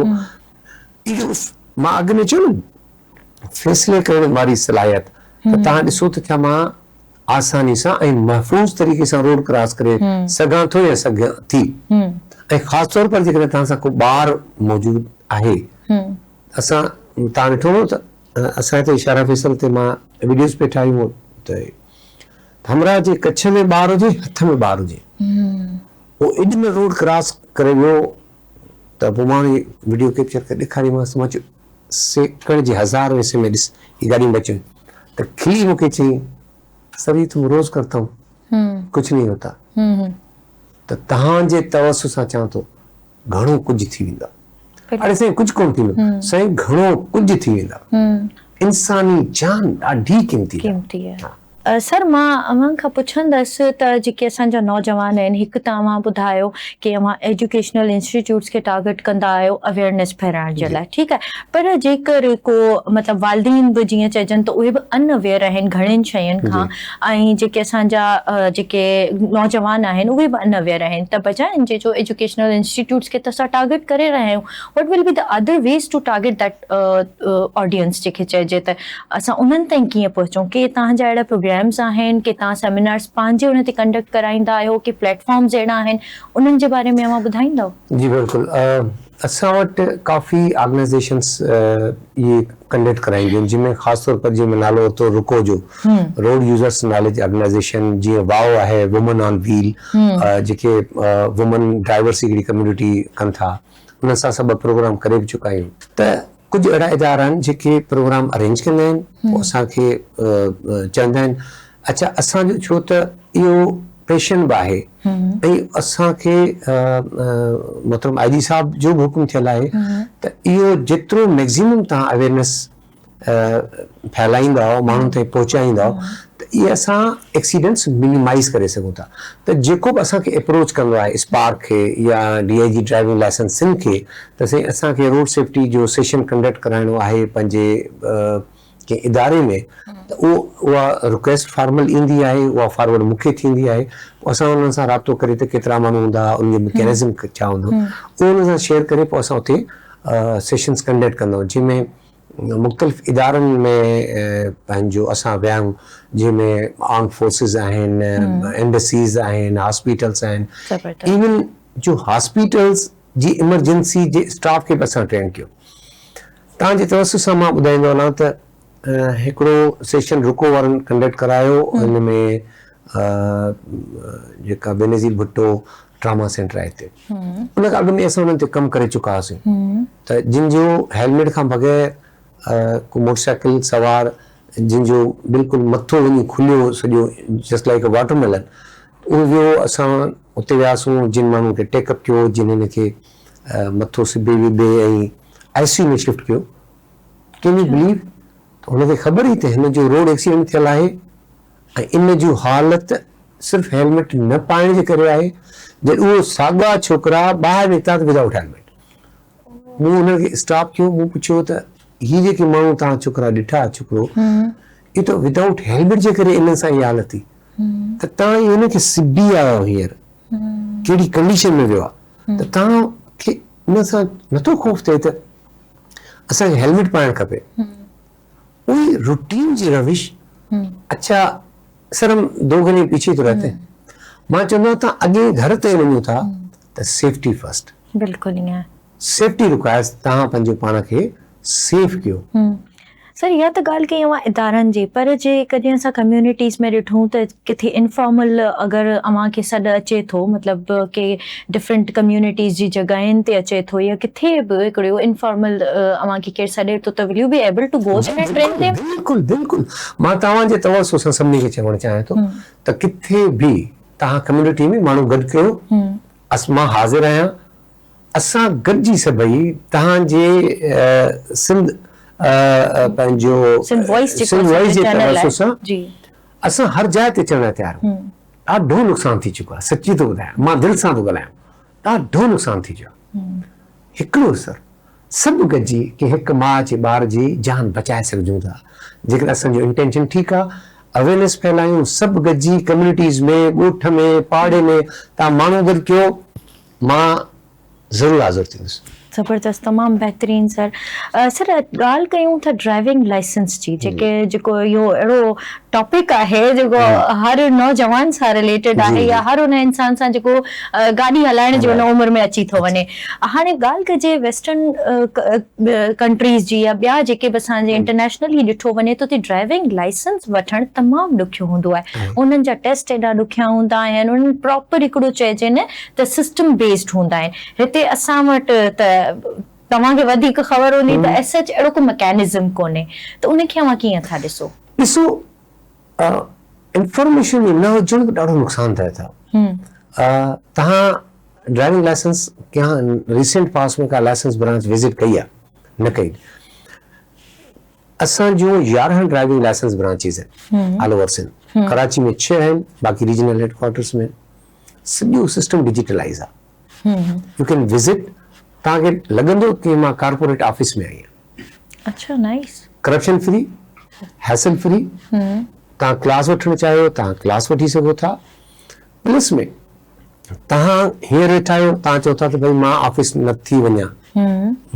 इहो मां अॻु में चयो न फ़ैसिले करण वारी सलाहियत, त तव्हां ॾिसो त छा मां आसानी सां ऐं महफ़ूज़ तरीक़े सां रोड क्रॉस करे सघां थो या सघां थी। ऐं ख़ासि तौर पर जेकॾहिं तव्हां सां को ॿार मौजूदु आहे, असां तव्हां ॾिठो न त असां हिते इशारा फैसल ते मां वीडियोज़ पे ठाहियूं त हमरा जे कच्छ में ॿार हुजे, हथ में ॿार हुजे, उहो एॾी में रोड क्रॉस करे वियो त पोइ मां वीडियो कैप्चर करे ॾेखारीमांसि। मां चयो सेकड़ जे हज़ार वैसे में ॾिस हीअ गाॾी बचियूं, त खिली मूंखे चई सर ये तुम रोज़ करता हूँ, कुझु नहीं होता। त तव्हांजे तवसु सां चवां थो घणो कुझु थी वेंदा। अड़े साईं कुझु कोन थींदो साईं, घणो कुझु थी वेंदा। इंसानी जान ॾाढी क़ीमती आहे। सर मां अव्हां खां पुछंदसि त जेके असांजा नौजवान आहिनि, हिकु तव्हां ॿुधायो कि अव्हां एजुकेशनल इंस्टीट्यूट्स खे टारगेट कंदा आहियो अवेयरनेस फैलाइण जे लाइ, ठीकु आहे, पर जेकर को मतिलबु वालदीन बि जीअं चइजनि त उहे बि अनअवेयर आहिनि घणनि शयुनि खां, ऐं जेके असांजा जेके नौजवान आहिनि उहे बि अनअवेयर आहिनि, त बजाए जे जो एजुकेशनल इंस्टीट्यूट्स खे त असां टारगेट करे रहिया आहियूं, वट will be the other ways to target that audience जेके चइजे त असां उन्हनि ताईं कीअं पहुचूं? के तव्हांजा अहिड़ा प्रोग्राम्स आहिनि कि तव्हां सेमिनार्स पंहिंजे उन ते कंडक्ट कराईंदा आहियो, कि प्लेटफॉर्म्स अहिड़ा आहिनि उन्हनि जे बारे में अव्हां ॿुधाईंदव? जी बिल्कुलु, असां वटि काफ़ी ऑर्गेनाइज़ेशंस ये कंडक्ट कराईंदियूं आहिनि, जंहिंमें ख़ासि तौर पर जीअं मैं नालो वरितो रुको जो रोड यूज़र्स नॉलेज ऑर्गेनाइज़ेशन, जीअं वाओ आहे वुमन ऑन व्हील, जेके वुमन ड्राइवर्स हिकिड़ी कम्युनिटी कनि था, उन सां सभु प्रोग्राम करे बि चुका आहियूं। त कुझु अहिड़ा इदारा आहिनि जेके प्रोग्राम अरेंज कंदा आहिनि, पोइ असांखे चवंदा आहिनि अच्छा असांजो छो त इहो पैशन बि आहे ऐं असांखे मतिलबु आई जी साहब जो बि हुकुम थियल आहे त इहो जेतिरो मैक्सिमम तव्हां अवेयरनेस फैलाईंदव, माण्हुनि ताईं पहुचाईंदव, त इहे असां एक्सीडेंट्स मिनिमाइज़ करे सघूं था। त जेको बि असांखे अप्रोच कंदो आहे स्पार्क खे या DIG ड्राइविंग लाइसेंसिंग खे, त साईं असांखे रोड सेफ्टी जो सेशन कंडक्ट कराइणो आहे पंहिंजे कंहिं इदारे में, त उहा रिक्वेस्ट फॉर्मल ईंदी आहे, उहा फॉरवर्ड मूंखे थींदी आहे, पोइ असां उन्हनि सां राब्तो करे त केतिरा माण्हू हूंदा, उनजो मैकेनिज़म छा हूंदो, उहो उन्हनि सां शेयर करे पोइ असां उते सेशन्स कंडक्ट कंदा आहियूं, जंहिंमें मुख़्तलिफ़ इदारनि में पंहिंजो असां विया आहियूं, जंहिंमें आर्म फोर्सिस आहिनि, एम्बेसीज़ आहिनि, हॉस्पिटल्स आहिनि, इवन जो हॉस्पिटल्स जी इमरजेंसी जे स्टाफ खे बि असां ट्रेन कयो। तव्हांजे तवसु सां मां ॿुधाईंदो वञा त हिकिड़ो सेशन रुको वारनि कंडक्ट करायो, हिन में जेका बेनज़ीर भुट्टो ट्रामा सेंटर आहे हिते, उन खां अॻु में असां उन्हनि ते कमु करे चुका हुआसीं, त जिन जो हेलमेट खां बग़ैर को मोटरसाइकिल सवार जिन जो बिल्कुलु मथो वञी खुलियो सॼो जस्ट लाइक अ वाटरमेलन, उहो वियो, असां उते वियासीं, जिन माण्हू खे टेकअप कयो, जिन खे मथो सिबे विबे ऐं ICU में शिफ्ट कयो, कैन यू बिलीव, त हुनखे ख़बर ई त हिन जो रोड एक्सीडेंट थियल आहे ऐं इन जी हालत सिर्फ़ु हेलमेट न पाइण जे करे आहे, जॾहिं उहो साॻा छोकिरा ॿाहिरि निकिता त विदाउट हेलमेट। मूं हुनखे स्टॉप कयो, मूं पुछियो त हीअ जेके माण्हू तव्हां छोकिरा ॾिठा छोकिरो, इहो त विदाउट हेलमेट जे करे इन सां इहा हालत थी, त तव्हां हिनखे सिबी आयो हींअर कहिड़ी कंडीशन में वियो आहे, त तव्हांखे इन सां नथो ख़ौफ़ थिए त असांखे हेलमेट पाइणु खपे। उही रूटीन जी रविश, अच्छा सर हम 2 घंटे पीछे तो रहते हैं, मां चवंदो तव्हां अॻे घर ते वञो था त सेफ्टी फर्स्ट, बिल्कुलु ईअं सेफ्टी रिक्वायर्स, तव्हां पंहिंजे पाण खे सेफ कयो। सर इहा त ॻाल्हि कई अव्हां इदारनि जी, पर जे कॾहिं असां कम्यूनिटीज़ में ॾिठूं त किथे इनफॉर्मल अगरि अव्हांखे सॾु अचे थो, मतिलबु के डिफरेंट कम्यूनिटीज़ जी जॻहियुनि ते अचे थो या किथे बि हिकिड़ो इनफॉर्मल अव्हांखे केरु सॾे थो, त will you be able to go train ते? बिल्कुलु बिल्कुलु, मां तव्हांजे तवसु सां सभिनी खे चवणु चाहियां थो त किथे बि तव्हां कम्यूनिटी में माण्हू गॾु कयो, मां हाज़िर आहियां, असां गॾिजी सभई तव्हांजे सिंध पंहिंजो सिंध वॉइस जे तवसु सां असां हर जाइ ते अचण लाइ तयार आहियूं। ॾाढो नुक़सानु थी चुको आहे, सची थो ॿुधायां, मां दिलि सां थो ॻाल्हायां, ॾाढो नुक़सानु थी चुको आहे। हिकिड़ो सर सभु गॾिजी की हिकु माउ जे ॿार जी जान बचाए सघूं था, जेकॾहिं असांजो इंटेंशन ठीकु आहे अवेयरनेस फैलायूं सभु गॾिजी कम्युनिटीज़ में ॻोठ में पाड़े में तव्हां माण्हू गॾु कयो मां ज़रूरु हाज़िर थींदुसि। ज़बरदस्त, तमामु बहितरीनु सर। सर ॻाल्हि कयूं था ड्राइविंग लाइसेंस जी, जेको इहो अहिड़ो टॉपिक आहे जेको हर नौजवान सां रिलेटेड आहे या हर उन इंसान सां जेको गाॾी हलाइण जी उन उमिरि में अची थो वञे। हाणे ॻाल्हि कजे वेस्टर्न कंट्रीज़ जी या ॿिया जेके बि असांजे इंटरनेशनली ॾिठो वञे त उते ड्राइविंग लाइसेंस वठणु तमामु ॾुखियो हूंदो आहे। उन्हनि जा टेस्ट एॾा ॾुखिया हूंदा आहिनि, उन्हनि प्रॉपर हिकिड़ो चइजे न त सिस्टम बेस्ड हूंदा आहिनि। हिते असां वटि त तव्हांखे वधीक ख़बर हूंदी त एस सच अहिड़ो को मैकेनिज़म कोन्हे, त उनखे अव्हां कीअं था ॾिसो? ॾिसो इंफॉर्मेशन न हुजण बि ॾाढो नुक़सान थिए था। तव्हां ड्राइविंग लाइसेंस कंहिं रिसेंट पास में का लाइसेंस ब्रांच विजिट कई आहे? न कई। असां जूं 11 ड्राइविंग लाइसेंस ब्रांचेस आहिनि ऑल ओवर सिंध। कराची में 6 आहिनि, बाक़ी रीजनल हेडक्वार्टर्स में सॼो सिस्टम डिजिटलाइज़ आहे। यू कैन विजिट, तव्हांखे लॻंदो कि मां कॉर्पोरेट ऑफिस में आई आहियां। अच्छा, nice. Corruption free, hassle free. तव्हां क्लास वठणु चाहियो तव्हां क्लास वठी सघो था। प्लस में तव्हां हीअं वेठा आहियो, तव्हां चओ था त भई मां ऑफिस न थी वञा,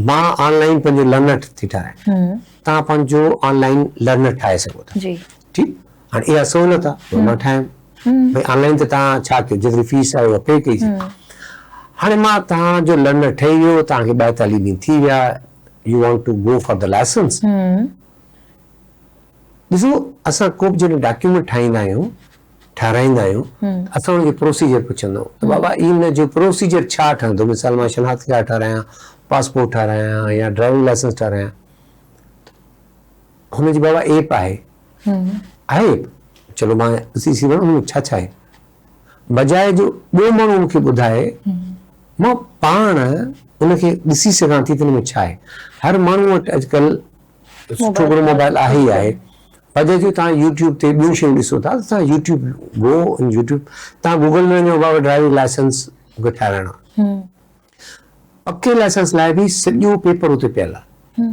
मां ऑनलाइन पंहिंजो लर्नर थी ठाहियां, तव्हां पंहिंजो ऑनलाइन लर्नर ठाहे सघो था। ठीकु, हाणे इहा सहूलियत आहे, मां ठाहियां भई ऑनलाइन त तव्हां छा कयो, जेतिरी फीस आहे उहा पे कई। हाणे मां तव्हांजो लर्नर ठही वियो, तव्हांखे 42 ॾींहं थी विया, you want to go for the licence. ॾिसो असां को बि जॾहिं डॉक्यूमेंट ठाहींदा आहियूं, ठाराईंदा आहियूं, असां हुनखे प्रोसीजर पुछंदा आहियूं त बाबा इन जो प्रोसीजर छा ठहंदो। मिसाल मां शनाख्ती कार्ड ठारायां, पासपोर्ट ठारायां या ड्राइविंग लाइसेंस ठारायां, हुनजी बाबा एप आहे एप, चलो मां ॾिसी वञा हुन में छा छा आहे, बजाए जो ॿियो माण्हू मूंखे ॿुधाए मां पाण उनखे ॾिसी सघां थी त हुन में छा आहे। हर माण्हू वटि अॼुकल्ह सुठो हिकिड़ो मोबाइल आहे ई आहे। बजाए जो तव्हां यूट्यूब ते ॿियूं शयूं ॾिसो था, तव्हां यूट्यूब गो यूट्यूब, तव्हां गूगल में वञो बाबा ड्राइविंग लाइसेंस मूंखे ठाराइणो आहे, पके लाइसेंस लाइ बि सॼो पेपर उते पियल आहे।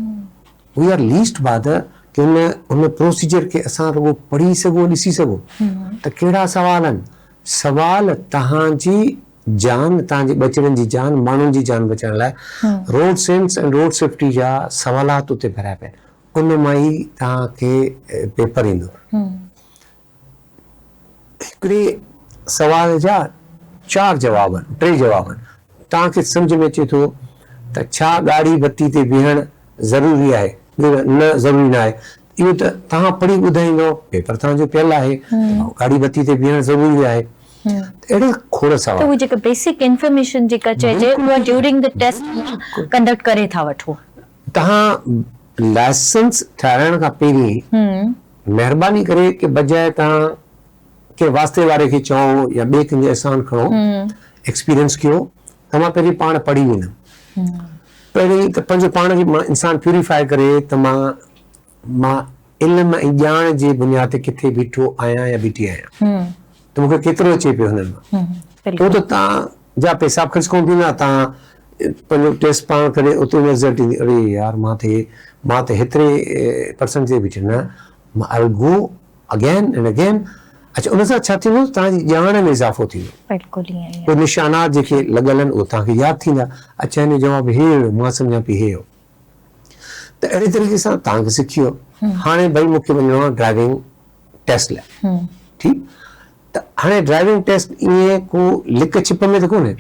वी आर लीस्ट बादर कि हुन प्रोसीजर खे असां रुगो पढ़ी सघो, ॾिसी सघो त कहिड़ा सवाल आहिनि। सवाल तव्हांजी जान, तव्हांजे ॿचड़नि जी जान, माण्हुनि जी जान बचाइण लाइ रोड सेंस ऐं रोड सेफ्टी जा सवालात उते भरिया पिया आहिनि। उन मां ई तव्हांखे पेपर ईंदो। हिकिड़े सवाल जा 4 जवाब आहिनि, 3 जवाब आहिनि। तव्हांखे सम्झ में अचे थो त छा गाड़ी बत्ती ते बीहणु ज़रूरी आहे, न ज़रूरी न आहे। इहो त तव्हां पढ़ी ॿुधाईंदो, पेपर तव्हांजो पियल आहे, गाड़ी बत्ती ते बीहणु ज़रूरी आहे। अहिड़े खोड़ सवाल। त उहो जेका बेसिक इंफॉर्मेशन जेका चइजे उहा ड्यूरिंग द टेस्ट कंडक्ट करे था वठो। तव्हां लाइसेंस ठाराइण खां पहिरीं महिरबानी करे कि बजाए तव्हां के वास्ते वारे खे चओ या ॿिए कंहिंजे एहसान खणो, एक्सपीरियंस कयो, त मां पहिरीं पाण पढ़ी वेंदुमि। पहिरीं त पंहिंजो पाण खे मां इंसान प्यूरिफाई करे त मां इल्म ऐं ॼाण जे बुनियाद ते किथे बीठो आहियां या बीठी आहियां, त मूंखे केतिरो अचे पियो हुननि मां। पोइ त तव्हां जा पैसा ख़र्च कोन थींदा, तव्हां पंहिंजो टेस्ट पाण करे उते रिज़ल्ट ईंदी, अरे यार मां त हेतिरे परसेंट ते बीठी न, मां I will go again and again. अच्छा, उन सां छा थींदो, तव्हांजी ॼाण में इज़ाफ़ो थींदो। बिल्कुलु ईअं ई कोई निशानात जेके लॻल आहिनि उहे तव्हांखे यादि थींदा। अच्छा, हिन जो जवाबु हे हुयो, मां सम्झां पई हे हो। त अहिड़े तरीक़े सां तव्हांखे सिखी वियो। हाणे भई मूंखे वञिणो आहे ड्राइविंग टेस्ट लाइ, ठीकु, त हाणे ड्राइविंग टेस्ट ईअं को लिक छिप में त कोन्हे,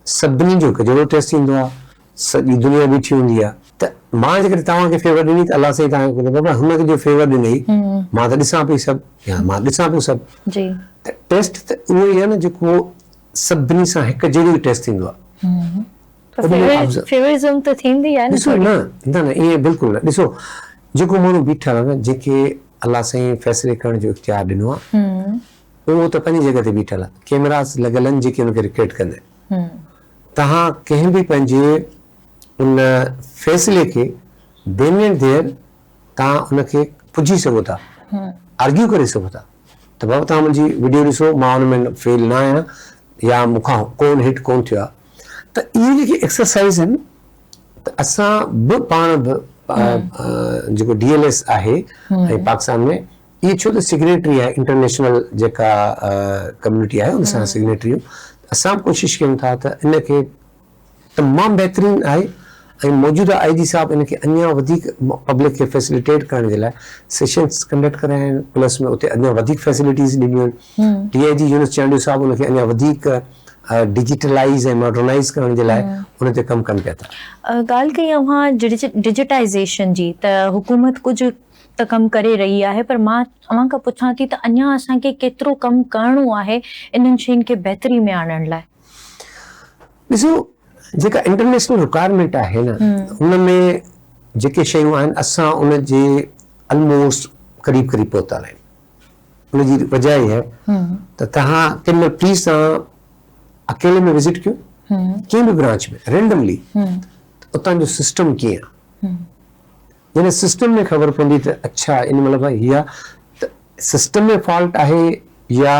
सभिनी जो हिकु जहिड़ो टेस्ट थींदो आहे, सॼी दुनिया बीठी हूंदी आहे। त मां जेकॾहिं तव्हांखे फेवर ॾिनी त अलाह साईं तव्हांखे बाबा हुनखे जो फेवर ॾिनई, मां त ॾिसां पई सभु, या मां ॾिसां पियो सभु। त टेस्ट त उहो ई आहे न जेको सभिनी सां हिकु जहिड़ो टेस्ट थींदो आहे। फेवरिज्म त थींदी आहे ॾिसो न ईअं बिल्कुलु न। ॾिसो जेको माण्हू बीठल आहे न, जंहिंखे अलाह साईं फ़ैसिले करण जो इख्तियार ॾिनो आहे, उहो त पंहिंजी जॻह ते बीठल आहे। कैमरास लॻल आहिनि जेके हुनखे रिकॉर्ड कंदा आहिनि। तव्हां कंहिं बि पंहिंजे उन फ़ैसिले खे देन एंड देर तव्हां उनखे पुॼी सघो था, आर्ग्यू करे सघो था त बाबा तव्हां मुंहिंजी वीडियो ॾिसो, मां हुन में फेल न आहियां या मूंखां कोन हिट कोन थियो आहे। त इहे जेके एक्सरसाइज़ आहिनि, त असां बि पाण बि जेको DLS आहे ऐं पाकिस्तान में ये छो त सिग्नेटरी आहे इंटरनेशनल जेका कम्युनिटी आहे उन सां सिग्नेटरी असां कोशिशि कयूं था त इनखे तमामु बहितरीनु आहे ऐं मौजूदा IG साहब इनखे अञा वधीक पब्लिक खे फैसिलिटेट करण जे लाइ सेशन्स कंडक्ट कराया आहिनि प्लस में उते अञा वधीक फैसिलिटीज़ ॾिनियूं आहिनि DIG यूनुस चांडियो साहब उनखे अञा वधीक डिजिटलाइज़ ऐं मॉडर्नाइज़ करण जे लाइ उन ते कमु कनि पिया था। ॻाल्हि कई अव्हां डिजिटाइज़ेशन जी त हुकूमत कुझु त कमु करे रही आहे पर मां अव्हां खां पुछां थी त अञा असांखे केतिरो कमु करिणो आहे इन्हनि शयुनि खे बहितरी में आणण लाइ? ॾिसो जेका इंटरनेशनल रिक्वायरमेंट आहे न उन में जेके शयूं आहिनि असां उन जे ऑलमोस्ट करीब करीब पहुतल आहियूं। उनजी वजह इहा आहे त तव्हां कंहिं महिल प्लीज़ तव्हां अकेले में विज़िट कयो कंहिं बि ब्रांच में रेंडमली उतां जो सिस्टम कीअं आहे जॾहिं सिस्टम में ख़बर पवंदी त अच्छा इन महिल भाई इहा त सिस्टम में फॉल्ट आहे या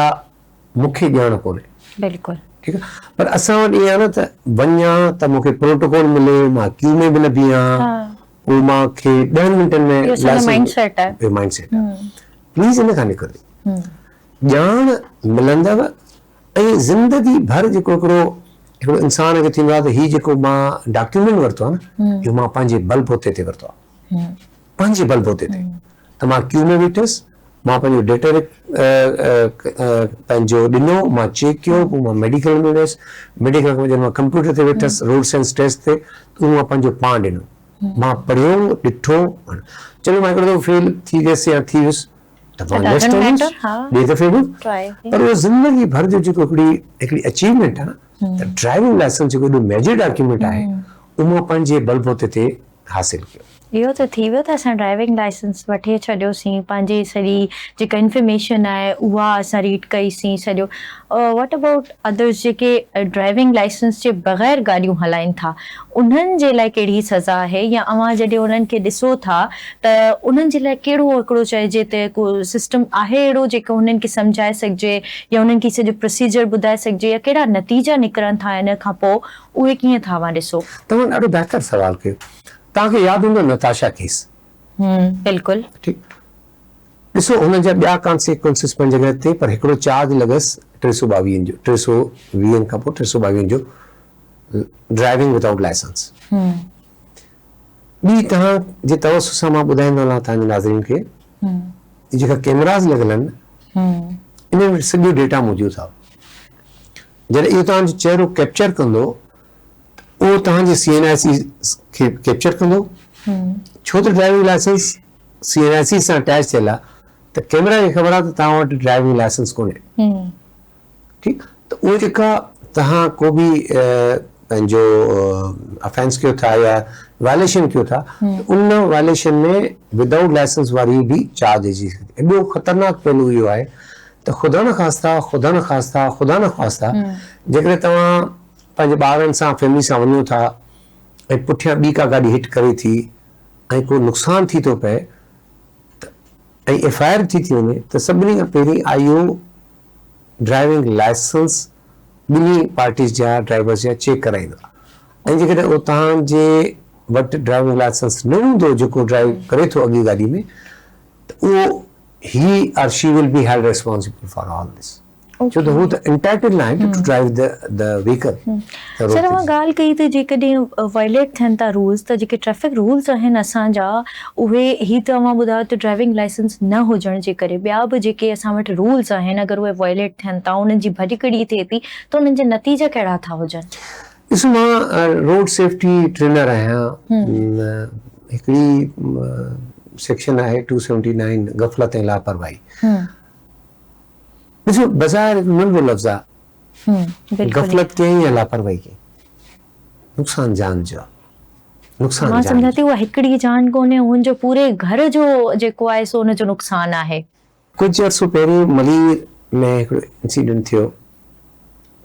मूंखे ॼाण कोन्हे। बिल्कुलु ठीकु आहे पर असां वटि ईअं आहे न त वञा त मूंखे प्रोटोकॉल मिले मां क्यू में बि न बीहां पोइ मूंखे 10 मिंटनि में माइंडसेट आहे माइंडसेट प्लीज़ इन खां निकिरंदी ॼाण मिलंदव ऐं ज़िंदगी भर जेको हिकिड़ो इंसान खे थींदो आहे त हीउ जेको मां डॉक्यूमेंट वरितो आहे न इहो मां पंहिंजे बलबूते ते वरितो आहे पंहिंजे बलबूते ते त मां क्यू में बीठुसि मां पंहिंजो डेटा पंहिंजो ॾिनो मां चेक कयो पोइ मां मेडिकल में वियुसि मेडिकल में जॾहिं मां कंप्यूटर ते वेठुसि रोड सेंस टेस्ट ते त मां पंहिंजो पाण ॾिनो मां पढ़ियो ॾिठो चलो मां हिकिड़ो दफ़ो फेल थी वियसि या थी वियुसि त मां नेक्स्ट ॿिए दफ़े बि पर उहो ज़िंदगी भर जो जेको हिकिड़ी अचीवमेंट आहे न त ड्राइविंग लाइसेंस जेको एॾो मेजर डॉक्यूमेंट आहे उहो मां पंहिंजे बलबूते ते हासिलु कयो। इहो त थी वियो त असां ड्राइविंग लाइसेंस वठी छॾियोसीं पंहिंजी सॼी जेका इंफॉर्मेशन आहे उहा असां रीड कईसीं सॼो वॉट अबाउट अदर्स जेके ड्राइविंग लाइसेंस जे बग़ैर गाॾियूं हलाइनि था उन्हनि जे लाइ कहिड़ी सज़ा आहे या अव्हां जॾहिं उन्हनि खे ॾिसो था त उन्हनि जे लाइ कहिड़ो हिकिड़ो चइजे त को सिस्टम आहे अहिड़ो जेको उन्हनि खे सम्झाए सघिजे या उन्हनि खे सॼो प्रोसीजर ॿुधाए सघिजे या कहिड़ा नतीजा निकिरनि था इन खां पोइ उहे कीअं था अव्हां ॾिसो? तव्हां ॾाढो बहितर सवाल कयो। तव्हांखे यादि हूंदो नताशा केस बिल्कुलु ठीकु ॾिसो हुन जा ॿिया कॉन्सिक्वेंसिस पंहिंजी जॻह ते पर हिकिड़ो चार्ज लॻसि 322 जो 320 खां पोइ 322 जो ड्राइविंग विदाउट लाइसेंस ॿी तव्हां जे तवसु सां मां ॿुधाईंदो हलां तव्हांजे नाज़रीन खे जेका कैमरास लॻल आहिनि इन में सॼो डेटा मौजूदु आहे जॾहिं इहो तव्हांजो चहिरो कैप्चर कंदो उहो तव्हांजे CNIC खे कैप्चर कंदो छो त ड्राइविंग लाइसेंस CNIC सां अटैच थियल आहे त कैमरा खे ख़बर आहे त तव्हां वटि ड्राइविंग लाइसेंस कोन्हे ठीकु त उहो जेका तव्हां को बि पंहिंजो अफेंस कयो था या वायलेशन कयो था उन वायलेशन में विदाउट लाइसेंस वारी बि चार्ज अची सघे। एॾो ख़तरनाक पहलू इहो आहे त ख़ुदा न ख़ास्ता जेकॾहिं तव्हां पंहिंजे ॿारनि सां फैमिली सां वञो था ऐं पुठियां ॿी का गाॾी हिट करे थी ऐं को नुक़सानु थी थो पए ऐं FIR थी वञे त सभिनी खां पहिरीं IO ड्राइविंग लाइसेंस ॿिन्ही पार्टीज़ जा ड्राइवर्स जा चेक कराईंदो आहे ऐं जेकॾहिं उहो तव्हांजे वटि ड्राइविंग लाइसेंस न हूंदो जेको ड्राइव करे थो अॻे गाॾी में त उहो he or she will be held responsible for all this छो त हू त इंटाइटल न आहे टू ड्राइव द व्हीकल। सर मां ॻाल्हि कई त जेकॾहिं वायलेट थियनि था रूल्स त जेके ट्रैफिक रूल्स आहिनि असांजा उहे ही त अव्हां ॿुधायो त ड्राइविंग लाइसेंस न हुजण जे करे ॿिया बि जेके असां वटि रूल्स आहिनि अगरि उहे वायलेट थियनि था उन्हनि जी भॼकड़ी थिए थी त उन्हनि जा नतीजा कहिड़ा था हुजनि? ॾिसो मां रोड सेफ्टी ट्रेनर आहियां हिकिड़ी सेक्शन आहे 279 गफ़लत ऐं लापरवाही ॾिसो बज़ाहिर नंढो लफ़्ज़ आहे गफ़लत कयईं या लापरवाही कयईं नुक़सान जान जो नुक़सान मां सम्झां थी उहा हिकिड़ी जान कोन्हे हुनजो पूरे घर जो जेको आहे सो हुनजो नुक़सान आहे। कुझु अर्सो पहिरीं मलीर में हिकिड़ो इंसिडेंट थियो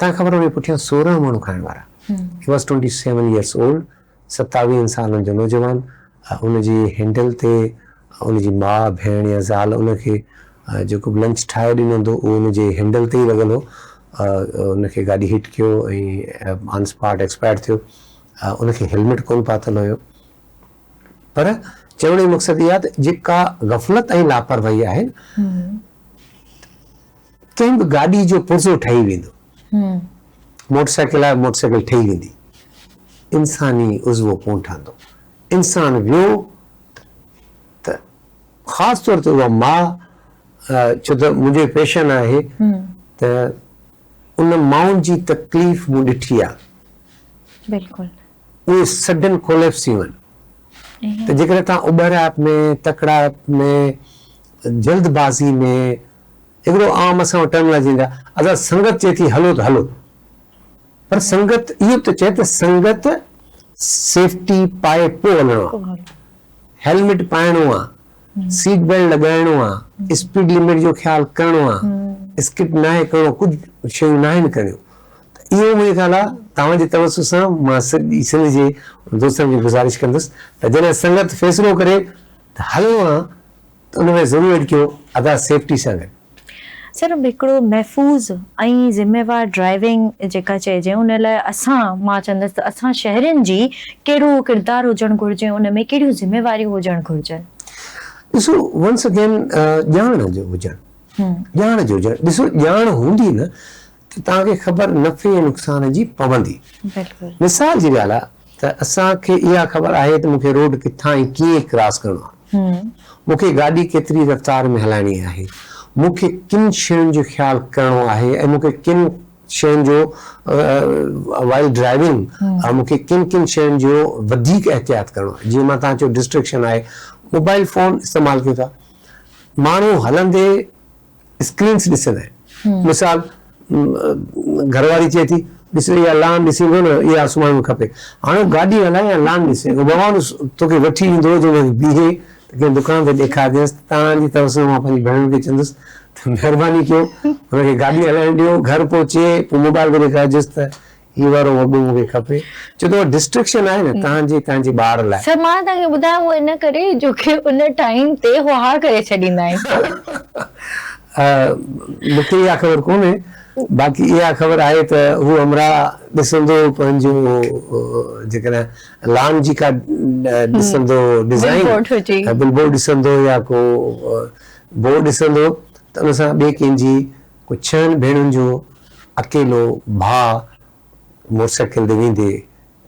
तव्हांखे ख़बर हुन पुठियां 16 माण्हू खाइण वारा ही वॉज 27 years old 27 सालनि जो नौजवान उनजी हैंडल ते उनजी माउ भेण या ज़ाल उनखे जेको लंच ठाहे ॾिनो हूंदो उहो उनजे हैंडल ते ई लॻल हो उनखे गाॾी हिट कयो ऐं ऑन स्पॉट एक्सपायर थियो उनखे हेलमेट कोन पातल हुयो पर चवण जो मक़सदु इहा त जेका ग़फ़लत ऐं लापरवाही आहे कंहिं बि गाॾी जो पुर्ज़ो ठही वेंदो, मोटरसाइकिल आहे मोटरसाइकिल ठही वेंदी, इंसानी उज़वो कोन ठहंदो। इंसान वियो त ख़ासि तौर ते उहा माउ, छो त मुंहिंजो पेशन आहे त उन माउनि जी तकलीफ़ मूं ॾिठी आहे, बिल्कुलु उहे सडन कोलेप्स थी वञनि। त जेकॾहिं तव्हां उॿराहट में, तकड़ाहट में, जल्दबाज़ी में, हिकिड़ो आम असां वटि टर्मिनोलॉजी ईंदा, असां संगत चए थी हलो त हलो, पर संगत इहो त चए त संगत सेफ्टी पाए पोइ हलणो आहे, हेलमेट पाइणो आहे, सीट बेल्ट लॻाइणो आहे, स्पीड लिमिट जो ख़्यालु करिणो आहे, स्किप नाहे करिणो, कुझु शयूं न आहिनि करिणियूं। त इहो मुंहिंजो ख़्यालु आहे तव्हांजे तवसु सां मां सॼी सिंध जे दोस्तनि खे गुज़ारिश कंदुसि त जॾहिं संगत फ़ैसिलो करे त हलणो आहे त उन में ज़रूरु अटकियो अदा सेफ्टी सां गॾु। सर हिकिड़ो महफ़ूज़ ऐं ज़िम्मेवार ड्राइविंग जेका चइजे उन लाइ मां चवंदसि त असां शहरनि जी कहिड़ो किरदारु हुजणु घुरिजे, उन में कहिड़ियूं ज़िम्मेवारियूं हुजणु घुरिजनि? ॾिसो वंस अगेन ॼाण जो हुजणु, ॼाण जो हुजणु। ॾिसो ॼाण हूंदी न त तव्हांखे ख़बर नफ़े ऐं नुक़सान जी पवंदी। मिसाल जी ॻाल्हि आहे त असांखे इहा ख़बर आहे त मूंखे रोड किथां ऐं कीअं क्रॉस करिणो आहे, मूंखे गाॾी केतिरी रफ़्तार में हलाइणी आहे, मूंखे किन शयुनि जो ख़्यालु करिणो आहे ऐं मूंखे किन शयुनि जो वाइल ड्राइविंग मूंखे किन किन शयुनि जो वधीक एहतियात करिणो आहे। जीअं मां तव्हां चयो डिस्ट्रेक्शन आहे, मोबाइल फ़ोन इस्तेमालु कयूं था, माण्हू हलंदे स्क्रीन्स ॾिसंदा आहिनि। मिसाल घरवारी चए थी ॾिस इहा लान ॾिसींदो न, इहा आसमान में खपे, हाणे गाॾी हलाए या लान ॾिसे, भॻवानु तोखे वठी ईंदो जो बीहे त कंहिं दुकान ते ॾेखारिजंसि। तव्हांजी तरफ़ सां मां पंहिंजी भेण खे चवंदुसि त महिरबानी कयो हुनखे गाॾी हलाइण ॾियो, घर पहुचे पोइ मोबाइल ते ॾेखारिजंसि त हीअ वारो वॻो मूंखे खपे, छो त डिस्ट्रेक्शन आहे न तव्हांजे ॿार लाइ। सर मां तव्हांखे ॿुधायां उहो इन करे जो की उन टाइम ते हो हा करे छॾींदा आहिनि। मूंखे इहा ख़बर कोन्हे, बाक़ी इहा ख़बर आहे त हू हमरा ॾिसंदो पंहिंजो जेकॾहिं लान जी का ॾिसंदो डिज़ाइन, बिलबोर्ड ॾिसंदो या को बोर्ड ॾिसंदो त उन सां ॿिए कंहिंजी को 6 भेणुनि जो अकेलो भाउ मोटरसाइकिल ते वेंदे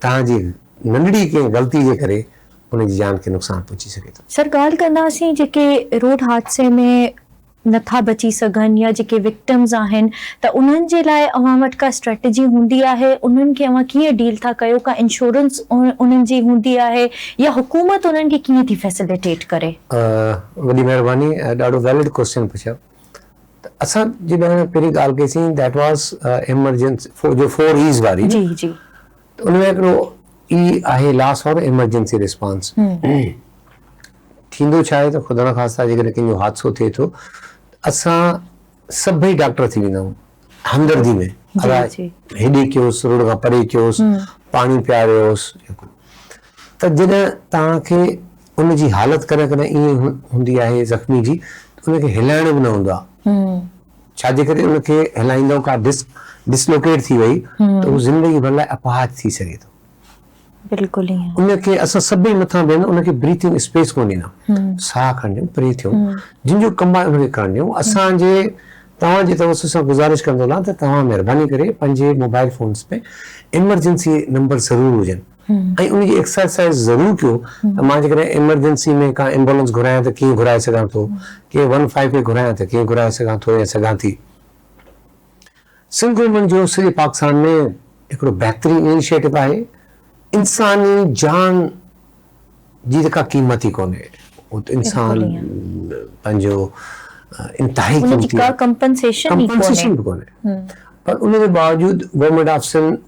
तव्हांजी नंढड़ी कंहिं ग़लती जे करे उनजी जान खे नुक़सानु पहुची सघे थो। सर ॻाल्हि कंदासीं जेके रोड हादसे में नथा बची सघनि या जेके विक्टिम्स आहिनि त उन्हनि जे लाइ अवां वटि का स्ट्रेटजी हूंदी आहे, उन्हनि खे अवां कीअं डील था कयो, का इंश्योरेंस उन्हनि जी हूंदी आहे या हुकूमत उन्हनि खे कीअं थी फैसिलिटेट करे? वॾी महिरबानी, ॾाढो वैलिड क्वेश्चन पुछियो। त असां जॾहिं पहिरीं ॻाल्हि कईसीं दैट वाज़ इमरजेंसी जो 4 E's वारी, जी जी, त उन में हिकिड़ो ई आहे लास्ट फॉर इमरजेंसी रिस्पॉन्स। थींदो छा आहे त ख़ुदा न ख़ास्ता जेकॾहिं कंहिंजो हादसो थिए थो असां सभई डॉक्टर थी वेंदा आहियूं हमदर्दी में, हेॾे कयोसि रोड खां परे कयोसि, पाणी पियारियोसि। त जॾहिं तव्हांखे उनजी हालत कॾहिं कॾहिं ईअं हूंदी आहे ज़ख़्मी जी त उनखे हिलाइणो बि न हूंदो आहे, छाजे करे उनखे हिलाईंदो का डिसलोकेट थी वई त उहो ज़िंदगी भर लाइ अपाहज थी सघे थो। बिल्कुलु उनखे असां सभई नथा वेहनि, उनखे ब्रीथिंग स्पेस कोन ॾींदा, साह खणण ॾियूं, परे थियूं, जिन जो कमु आहे उनखे करणु ॾियूं। असांजे तव्हांजे तवसु सां गुज़ारिश कंदो न त तव्हां महिरबानी करे पंहिंजे मोबाइल फ़ोन्स में इमरजेंसी नंबर ज़रूरु हुजनि ऐं उनजी एक्सरसाइज़ ज़रूरु कयो। त मां जेकॾहिं इमरजेंसी में का एम्बुलेंस घुरायां त कीअं घुराए सघां थो, के 15 खे घुरायां त कीअं घुराए सघां थो या सघां थी। सिंध गवर्नमेंट जो सॼे पाकिस्तान में हिकिड़ो बहितरीनु इनिशिएटिव आहे, इंसानी जान जी का क़ीमत ही कोन्हे, इंसान पंहिंजो इंतहाई क़ीमती आहे, कंपनसेशन भी कोन्हे। पर उन जे बावजूद गवर्नमेंट ऑफ सिंध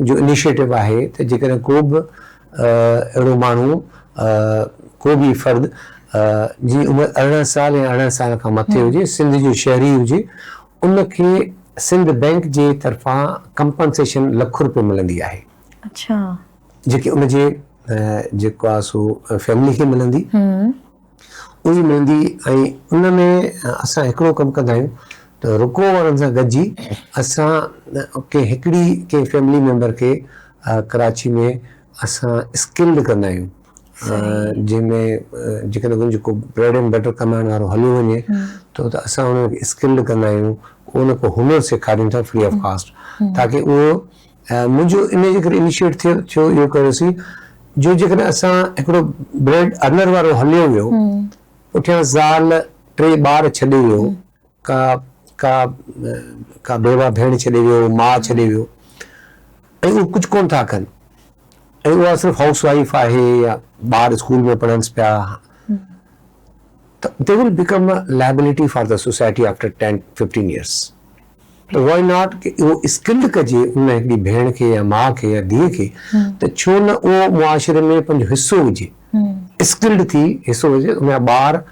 जो इनिशिएटिव आहे त जेकॾहिं को बि अहिड़ो माण्हू को बि फ़र्द जी उमिरि 18 साल या 18 साल खां मथे हुजे, सिंध जो शहरी हुजे, उनखे सिंध बैंक जे तरफ़ां कंपनसेशन ₹1,00,000 मिलंदी आहे। अच्छा, जेके उनजे जेको आहे सो फैमिली खे मिलंदी, उहा मिलंदी। ऐं उन में असां हिकिड़ो कमु कंदा आहियूं त रुको वारनि सां गॾिजी असां कंहिं फैमिली मेंबर खे कराची में असां स्किल्ड कंदा आहियूं, जंहिंमें जेकॾहिं जेको ब्रेड एंड बटर कमाइण वारो हलियो वञे त असां उनखे स्किल्ड कंदा आहियूं, उनखे हुनर सेखारियूं था फ्री ऑफ कास्ट, ताकी उहो मुंहिंजो इन जे करे इनिशिएट थियो इहो कयोसीं जो जेकॾहिं असां हिकिड़ो ब्रेड अर्नर वारो हलियो वियो, पुठियां ज़ाल 3 ॿार छॾे वियो, का बेवा भेण छॾे वियो, माउ छॾे वियो, ऐं उहो कुझु कोन था कनि, ऐं उहा सिर्फ़ु हाउस वाइफ आहे या ॿार स्कूल में पढ़नि पिया, त they will become a liability for the society after 10-15 years. त वाई नॉट कि उहो स्किल्ड कजे उन हिकिड़ी भेण खे या माउ खे या धीउ खे, त छो न उहो मुआशरे में पंहिंजो हिसो विझे, स्किल्ड थी हिसो विझे, उनजा ॿार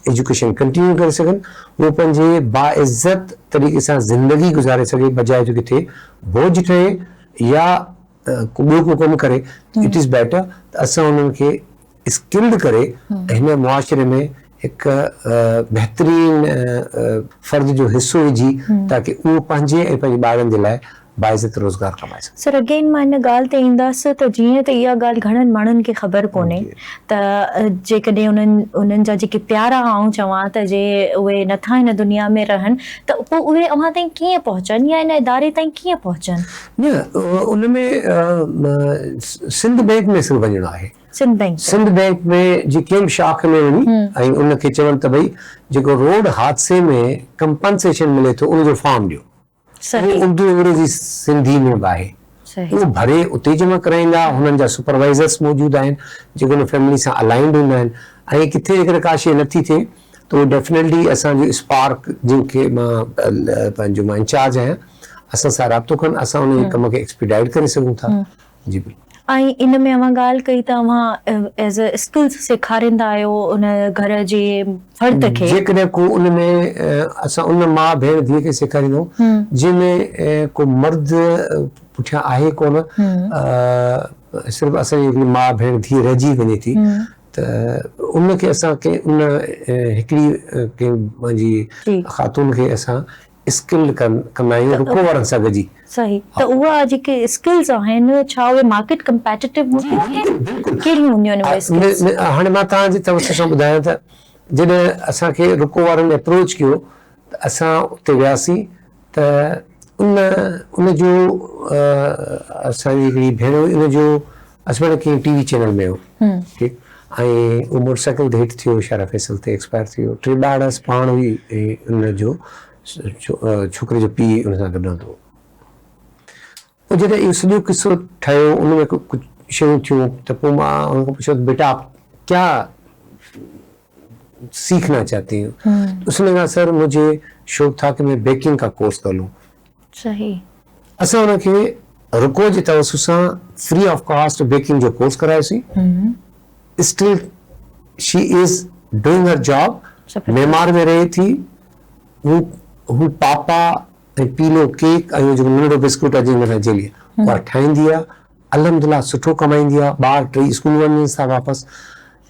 एजुकेशन कंटिन्यू करे सघनि, उहो पंहिंजे बाइज़त तरीक़े सां ज़िंदगी गुज़ारे सघे, बजाए जो किथे बोझ ठहे या ॿियो को कमु करे। इट इज़ बेटर त असां उन्हनि खे स्किल्ड करे हिन मुआशरे में हिकु बहितरीन फ़र्द जो हिसो विझी, ताकी उहो पंहिंजे ऐं पंहिंजे ॿारनि जे लाइ बाइज़त रोज़गार कमाए सघे। सर अगेन मां हिन ॻाल्हि ते ईंदसि त जीअं त इहा ॻाल्हि घणनि माण्हुनि खे ख़बर कोन्हे त जेकॾहिं उन्हनि जा जेके प्यारा आऊं चवां त जे उहे नथा हिन दुनिया में रहनि, त पोइ उहे अव्हां ताईं कीअं पहुचनि या हिन इदारे ताईं कीअं पहुचनि? न उनमें सिंध बैंक में सिर्फ़ु वञिणो आहे। सिंध बैंक में जी कंहिं शाख में वञी ऐं उनखे चवनि त भई जेको रोड हादसे में कंपनसेशन मिले थो उनजो फॉर्म ॾियो, उर्दू अंग्रेजी सिंधी में बि आहे, उहो भरे उते जमा कराईंदा। हुननि जा सुपरवाइज़र्स मौजूदु आहिनि जेके हुन फैमिली सां अलाइंड हूंदा आहिनि, ऐं किथे जेकर का शइ नथी थिए त उहो डेफिनेटली असांजो स्पार्क जंहिंखे मां इंचार्ज आहियां, असां सां राब्तो कनि, असां उन कम खे एक्सपीडाइट करे सघूं था। जी बिल्कुलु। ऐं इन में अव्हां ॻाल्हि कई त अव्हां एज़ अ स्किल्स सेखारींदा आहियो उन घर जे फ़र्द खे। जेकॾहिं को उन में असां उन माउ भेण धीउ खे सेखारींदो जंहिंमें को मर्द पुठियां आहे कोन, सिर्फ़ु असांजी हिकिड़ी माउ भेण धीउ रहिजी वञे थी, त उनखे असां कंहिं उन हिकिड़ी कंहिं पंहिंजी ख़ातून खे असां स्किल्ड कंदा आहियूं रुको वारनि सां गॾिजी। सही, त उहा जेके स्किल्स आहिनि छा उहे मार्केट कंपेटिटिव हूंदियूं आहिनि? कहिड़ियूं हूंदियूं आहिनि उहे स्किल्स? हाणे मां तव्हांजे तवसर सां ॿुधायां त जॾहिं असांखे रुको वारनि अप्रोच कयो त असां उते वियासीं, त उनजो असांजी हिकिड़ी भेण हुई, उनजो हस्बैंड कंहिं टीवी चैनल में हो, ठीकु, ऐं उहो मोटरसाइकिल ते हेठि थियो, शारा फैसल ते एक्सपायर थियो, 3 ॿार पाण हुई, ऐं उनजो छोकिरे जो पीउ उन सां गॾु हूंदो हो। पोइ जॾहिं इहो सॼो किसो ठहियो, उनमें कुझु शयूं थियूं, त पोइ मां उनखां पुछियो बेटा आप क्या सीखना चाहती हूँ? उसने कहा सर मुझे शौक था कि मैं बेकिंग का कोर्स कर लूँ। सही। असां उनखे रुको जे तवसुस सां फ्री ऑफ कास्ट बेकिंग जो कोर्स करायोसीं। Still she is doing her job. Maymar में रहे थी, हू पापा ऐं पीलो केक ऐं जेको नंढो बिस्कुट आहे जंहिंमें जेली उहा ठाहींदी आहे, अल्हम्दुलिल्लाह सुठो कमाईंदी आहे, ॿार 3 स्कूल वञनि था वापसि।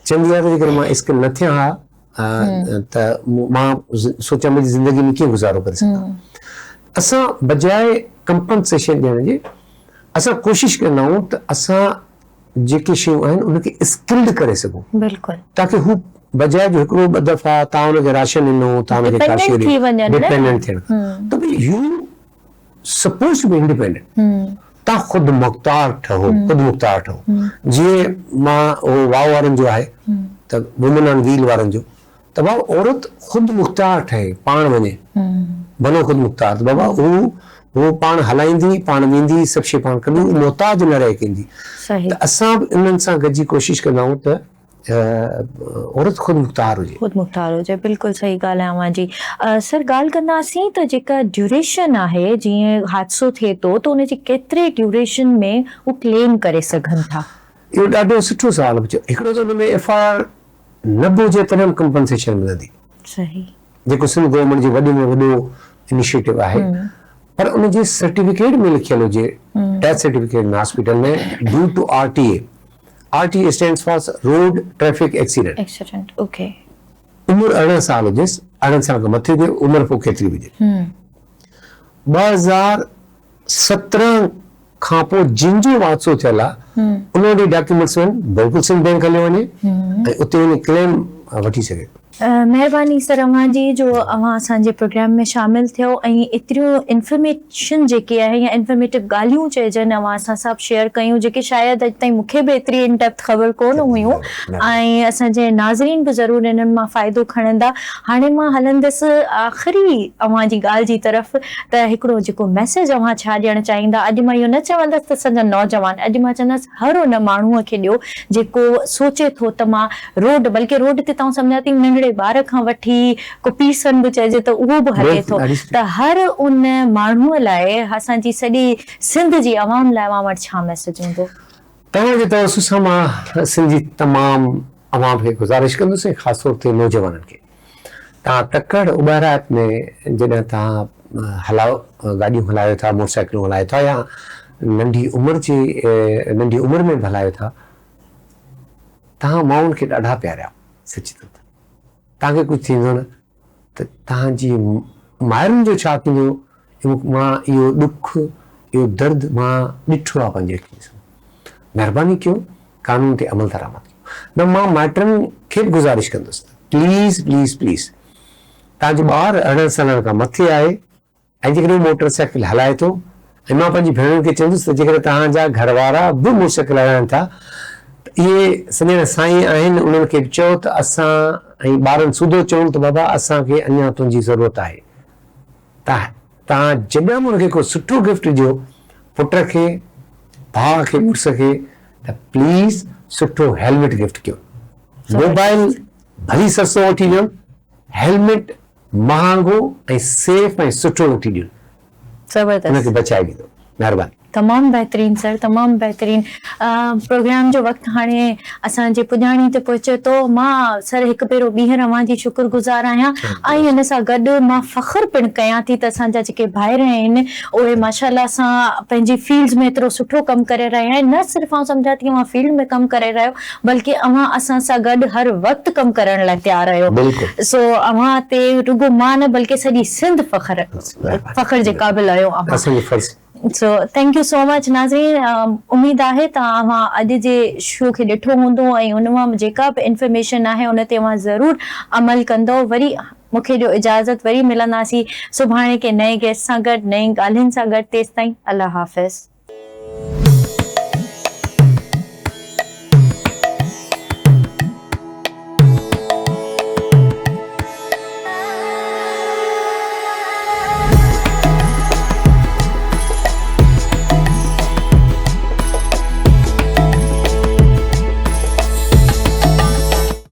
चवंदी आहे त जेकर मां स्किल न थियां हा त मां सोचां मुंहिंजी ज़िंदगी में कीअं गुज़ारो करे सघां। असां बजाए कंपनसेशन ॾियण जे असां कोशिशि कंदा आहियूं त असां जेके शयूं आहिनि उनखे स्किल्ड करे सघूं, बिल्कुलु, ताकी हू बजाए जो हिकिड़ो 2 दफ़ा तव्हां हुनखे राशन ॾिनो, तव्हां हुनखे डिपेंडेंट थियण, त भई you suppose to be independent, तव्हां ख़ुदि मुख़्तार ठहो, ख़ुदि मुख़्तार ठहो। जीअं मां उहो वाव वारनि जो आहे त वुमेन ऑन व्हील वारनि जो, त बाबा औरत ख़ुदि मुख़्तार ठहे, पाण वञे, बनो ख़ुदि मुख़्तार, त बाबा हू पाण हलाईंदी, पाण वेंदी, सभु शइ पाण कंदी, मोहताज न रहे कंदी। त असां बि इन्हनि सां गॾिजी कोशिशि कंदा आहियूं त औरत ख़ुदि मुख़्तार हुजे, ख़ुदि मुख़्तार हुजे। बिल्कुलु सही ॻाल्हि आहे अव्हां जी। सर ॻाल्हि कंदासीं त जेका ड्यूरेशन आहे, जीअं हादसो थिए थो त उनजी केतिरे ड्यूरेशन में हू क्लेम करे सघनि था? इहो ॾाढो सुठो सुवालु पुछियो। हिकिड़ो त हुन में FIR न बि हुजे तॾहिं कंपनसेशन मिलंदी। सही। जेको सिंध गवर्नमेंट जे वॾे में वॾो इनिशिएटिव आहे, पर उनजे सर्टिफिकेट में लिखियल हुजे, डेथ सर्टिफिकेट में हॉस्पिटल में, due to RTA। RTA stands for road traffic accident. Okay. उम्र 18 साल हुजेसि, 18 साल खां मथे हुजे, उम्र पोइ केतिरी हुजे। 2017 खां पोइ जिन जो हादसो थियल आहे उन वटि डॉक्यूमेंट्स वञनि, बिल्कुलु सिंध बैंक हली वञे ऐं उते वञी क्लेम वठी सघे। महिरबानी सर अव्हां जी जो अव्हां असांजे प्रोग्राम में शामिल थियो ऐं एतिरियूं इंफॉर्मेशन जेकी आहे या इंफॉर्मेटिव ॻाल्हियूं चइजनि अव्हां असां सां शेयर कयूं जेके शायदि अॼु ताईं मूंखे बि एतिरी इन डेप्थ ख़बर कोन हुयूं ऐं असांजे नाज़रीन बि ज़रूरु इन्हनि मां फ़ाइदो खणंदा। हाणे मां हलंदसि आख़िरी अव्हां जी ॻाल्हि जी तरफ़ त हिकिड़ो जेको मैसेज अव्हां छा ॾियणु चाहींदा। अॼु मां इहो न चवंदसि त सॼा नौजवान, अॼु मां चवंदसि हर उन माण्हूअ खे ॾियो जेको सोचे थो त मां रोड, बल्कि रोड ते तव्हां सम्झा थी नंढड़े ॿार खां वठी को पीसनि बि चइजे त उहो बि हले थो, त हर उन माण्हूअ लाइ असांजी सॼी सिंध जी आवाम लाइ अव्हां वटि छा मैसेज हूंदो? तव्हांजे तवसु सां मां सिंधी तमामु अवाम खे गुज़ारिश कंदुसि, ख़ासि तौर ते नौजवाननि खे, तव्हां तकड़ उॿारात में जॾहिं तव्हां हलायो, गाॾियूं हलायो था, मोटरसाइकिलूं हलायो था या नंढी उमिरि में बि हलायो था, तव्हां माण्हुनि खे ॾाढा प्यारा, सची तौर ते तव्हांखे कुझु थींदो न त तव्हांजी माइरुनि जो छा थींदो, मां इहो ॾुख, इहो दर्द मां ॾिठो आहे पंहिंजे अखियुनि सां। महिरबानी कयो कानून ते अमल दरामद कयो। न मां माइटनि खे बि गुज़ारिश कंदुसि, प्लीज़ प्लीज़ प्लीज़ तव्हांजो ॿारु 18 सालनि खां मथे आहे ऐं जेकॾहिं मोटरसाइकिल हलाए थो, ऐं मां पंहिंजी भेणुनि खे चवंदुसि त जेकॾहिं तव्हांजा घरवारा बि मोटरसाइकिल हलाइनि था, इहे सॼणा साईं आहिनि, उन्हनि खे चओ त असां ऐं ॿारनि सूदो चवनि त बाबा असांखे अञा तुंहिंजी ज़रूरत आहे, तव्हां जॾहिं बि हुनखे को सुठो गिफ्ट ॾियो, पुट खे, भाउ खे, मुड़ुस खे, त प्लीज़ सुठो हेलमेट गिफ्ट कयो। मोबाइल भली सस्तो वठी ॾियो, हेलमेट महांगो ऐं सेफ ऐं सुठो वठी ॾियो, हुनखे बचाए ॾींदो। महिरबानी। तमामु बहितरीन सर, तमामु बहितरीन। प्रोग्राम जो वक़्तु हाणे असांजे पुॼाणी ते पहुचे थो। मां सर हिकु भेरो ॿीहर अव्हां जी शुक्रगुज़ार आहियां ऐं हिन सां गॾु मां फ़ख़्रु पिणु कयां थी त असांजा जेके भाइर आहिनि उहे माशाअल्लाह सां पंहिंजी फील्ड्स में एतिरो सुठो कमु करे रहिया आहिनि। न सिर्फ़ु आउं सम्झां थी अव्हां फील्ड में कमु करे रहियो, बल्कि अव्हां असां सां गॾु हर वक़्तु कमु करण लाइ तयारु आहियो। सो अव्हां ते रुॻो मां न बल्कि सॼी सिंध फ़ख़्र जे क़ाबिल आहियो। So thank you so much नाज़रीन। उम्मीद आहे त अव्हां अॼु जे शो खे ॾिठो हूंदो ऐं उन मां जेका बि इंफॉर्मेशन आहे उन ते अव्हां ज़रूरु अमल कंदो। वरी मूंखे ॾियो इजाज़त, वरी मिलंदासीं सुभाणे के नए गेस्ट सां गॾु, नई ॻाल्हियुनि सां गॾु। तेसिताईं अल्लाह हाफ़िज़।